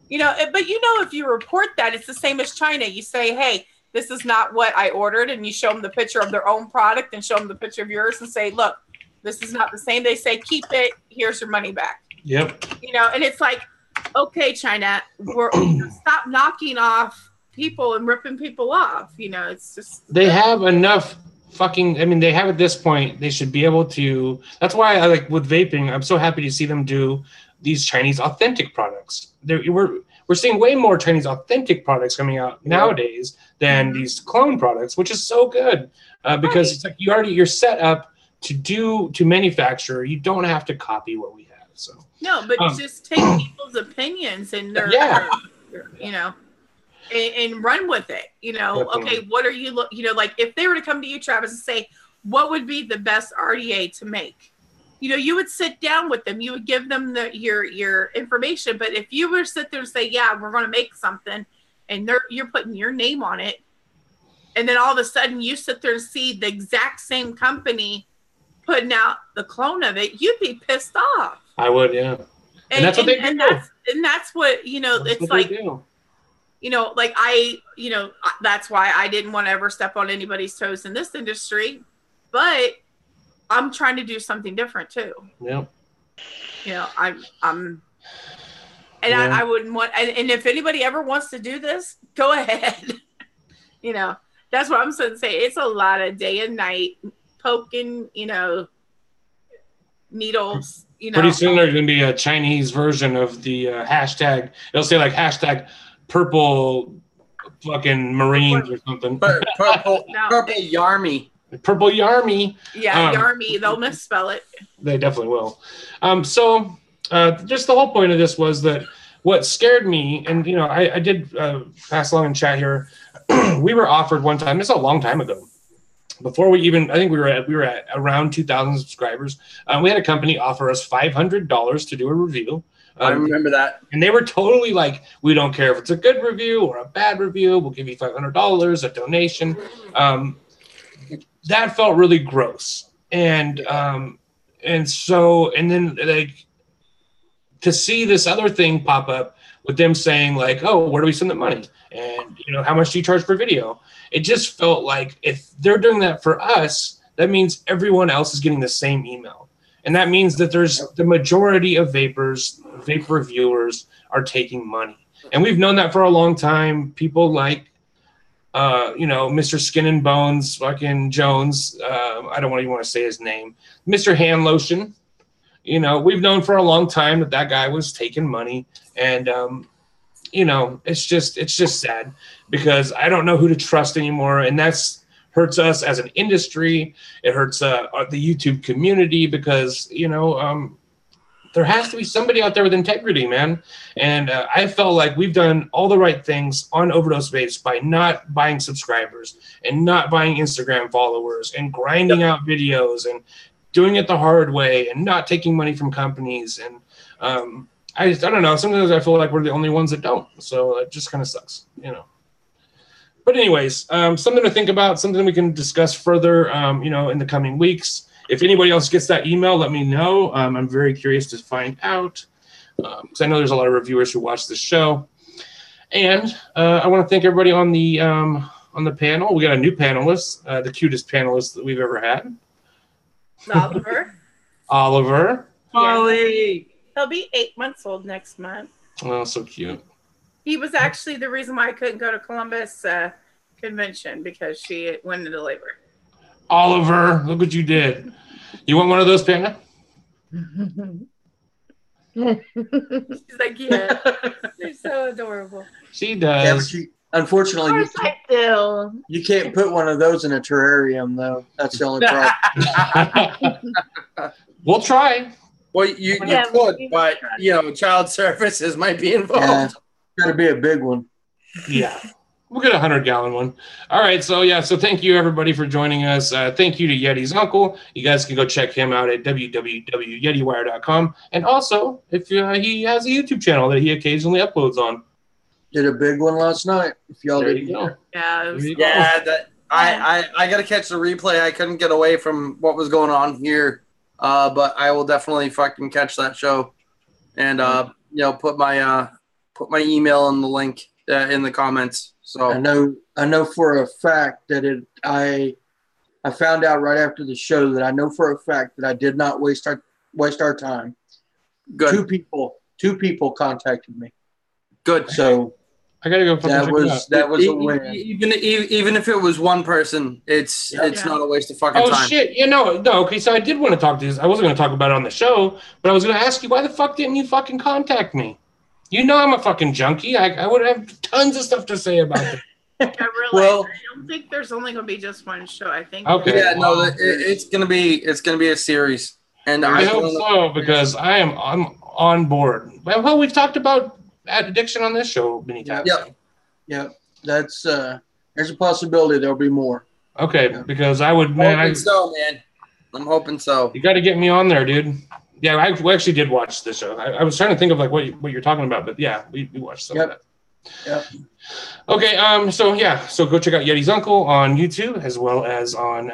[SPEAKER 6] if you report that, it's the same as China. You say, hey, this is not what I ordered, and you show them the picture of their own product and show them the picture of yours and say, look, this is not the same. They say, keep it. Here's your money back.
[SPEAKER 2] Yep.
[SPEAKER 6] And it's like, okay, China, stop knocking off people and ripping people off. It's just
[SPEAKER 2] they have enough they have at this point, they should be able to. That's why I like with vaping, I'm so happy to see them do these Chinese authentic products. We're seeing way more Chinese authentic products coming out nowadays than these clone products, which is so good because it's like you're set up to manufacture, you don't have to copy what we have. So
[SPEAKER 6] no, but just take people's opinions and their, you know, and run with it. You know, definitely. Okay, what are you you know, like if they were to come to you, Travis, and say, what would be the best RDA to make? You know, you would sit down with them, you would give them your information. But if you were to sit there and say, yeah, we're going to make something, and you're putting your name on it, and then all of a sudden you sit there and see the exact same company putting out the clone of it, you'd be pissed off.
[SPEAKER 2] I would, yeah. And that's what they do.
[SPEAKER 6] And that's what, you know, that's it's like, you know, like you know, that's why I didn't want to ever step on anybody's toes in this industry. But I'm trying to do something different too.
[SPEAKER 2] Yeah.
[SPEAKER 6] You know, I'm and I wouldn't want, and if anybody ever wants to do this, go ahead. You know, that's what I'm saying. It's a lot of day and night poking, you know, needles. You know,
[SPEAKER 2] pretty soon there's going to be a Chinese version of the hashtag. It'll say like hashtag purple fucking Marines or something.
[SPEAKER 1] Purple Yarmy.
[SPEAKER 2] Purple Yarmy.
[SPEAKER 6] Yeah, Yarmy. They'll misspell it.
[SPEAKER 2] They definitely will. So just the whole point of this was that what scared me, and you know, I did pass along in chat here. We were offered one time. This is a long time ago. Before we even, I think we were at around 2,000 subscribers. We had a company offer us $500 to do a review.
[SPEAKER 1] I remember that.
[SPEAKER 2] And they were totally like, we don't care if it's a good review or a bad review. We'll give you $500, a donation. That felt really gross. And so then like to see this other thing pop up with them saying like, oh, where do we send the money? And, you know, how much do you charge per video? It just felt like if they're doing that for us, that means everyone else is getting the same email. And that means that there's the majority of vape reviewers are taking money. And we've known that for a long time. People like, you know, Mr. Skin and Bones, fucking Jones. I don't even want to say his name. Mr. Hand Lotion. You know, we've known for a long time that guy was taking money. And, you know, it's just sad because I don't know who to trust anymore. And that's hurts us as an industry. It hurts the YouTube community because, you know, there has to be somebody out there with integrity, man. And I felt like we've done all the right things on Overdose Vapes by not buying subscribers and not buying Instagram followers and grinding out videos and doing it the hard way and not taking money from companies. And I don't know. Sometimes I feel like we're the only ones that don't. So it just kind of sucks, you know. But anyways, something to think about, something we can discuss further, you know, in the coming weeks. If anybody else gets that email, let me know. I'm very curious to find out because I know there's a lot of reviewers who watch this show. And I want to thank everybody on the panel. We got a new panelist, the cutest panelist that we've ever had.
[SPEAKER 6] Oliver.
[SPEAKER 2] Oliver.
[SPEAKER 6] Ollie. He'll be 8 months old next month.
[SPEAKER 2] Oh, so cute.
[SPEAKER 6] He was actually the reason why I couldn't go to Columbus convention because she went into labor.
[SPEAKER 2] Oliver, look what you did. You want one of those, Panda?
[SPEAKER 6] She's like, yeah. They're so adorable.
[SPEAKER 2] She does.
[SPEAKER 4] Yeah, unfortunately, you can't put one of those in a terrarium, though. That's the only problem.
[SPEAKER 2] We'll try.
[SPEAKER 1] Well, you could, but, you know, child services might be involved.
[SPEAKER 4] Yeah. Got to be a big one.
[SPEAKER 2] Yeah. We'll get a 100-gallon one. All right. So, yeah. So thank you, everybody, for joining us. Thank you to Yeti's uncle. You guys can go check him out at www.yetiwire.com. And also, if he has a YouTube channel that he occasionally uploads on.
[SPEAKER 4] Did a big one last night. If y'all didn't
[SPEAKER 6] know. Yeah.
[SPEAKER 1] I got to catch the replay. I couldn't get away from what was going on here. But I will definitely fucking catch that show. And, you know, put my email in the link in the comments. So
[SPEAKER 4] I know for a fact that I found out right after the show that I know for a fact that I did not waste our time.
[SPEAKER 1] Good.
[SPEAKER 4] Two people contacted me.
[SPEAKER 1] Good.
[SPEAKER 4] So
[SPEAKER 2] I gotta go.
[SPEAKER 4] That was a win.
[SPEAKER 1] Even if it was one person, it's not a waste of fucking time.
[SPEAKER 2] Oh shit! You know, no. Okay, so I did want to talk to this. I wasn't going to talk about it on the show, but I was going to ask you why the fuck didn't you fucking contact me? You know I'm a fucking junkie. I would have tons of stuff to say about it.
[SPEAKER 4] Well,
[SPEAKER 6] I don't think there's only going to be just one show. I think.
[SPEAKER 2] Okay.
[SPEAKER 1] Yeah, no, it's gonna be a series, and
[SPEAKER 2] I hope so because I'm on board. Well, we've talked about addiction on this show many times.
[SPEAKER 4] Yeah. That's there's a possibility there'll be more.
[SPEAKER 2] Okay, because I would,
[SPEAKER 1] man. I'm hoping so.
[SPEAKER 2] You got to get me on there, dude. Yeah, we actually did watch this show. I was trying to think of like what you're talking about, but yeah, we watched some of that.
[SPEAKER 4] Yep.
[SPEAKER 2] Okay, so go check out Yeti's Uncle on YouTube as well as on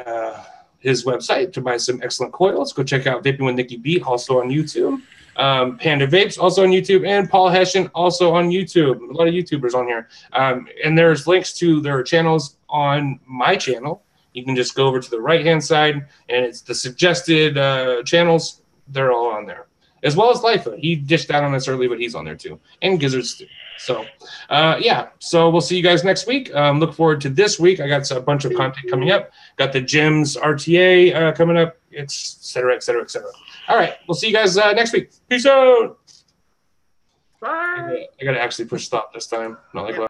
[SPEAKER 2] his website to buy some excellent coils. Go check out Vaping with Nikki B also on YouTube. Panda Vapes also on YouTube, and Paul Hessian also on YouTube. A lot of YouTubers on here. And there's links to their channels on my channel. You can just go over to the right-hand side, and it's the suggested channels. They're all on there, as well as Lifa. He dished out on us early, but he's on there too, and Gizzards too. So, so we'll see you guys next week. Look forward to this week. I got a bunch of content coming up. Got the gyms RTA coming up, et cetera, et cetera, et cetera. All right, we'll see you guys next week. Peace out.
[SPEAKER 6] Bye.
[SPEAKER 2] I got to actually push stop this time. Not like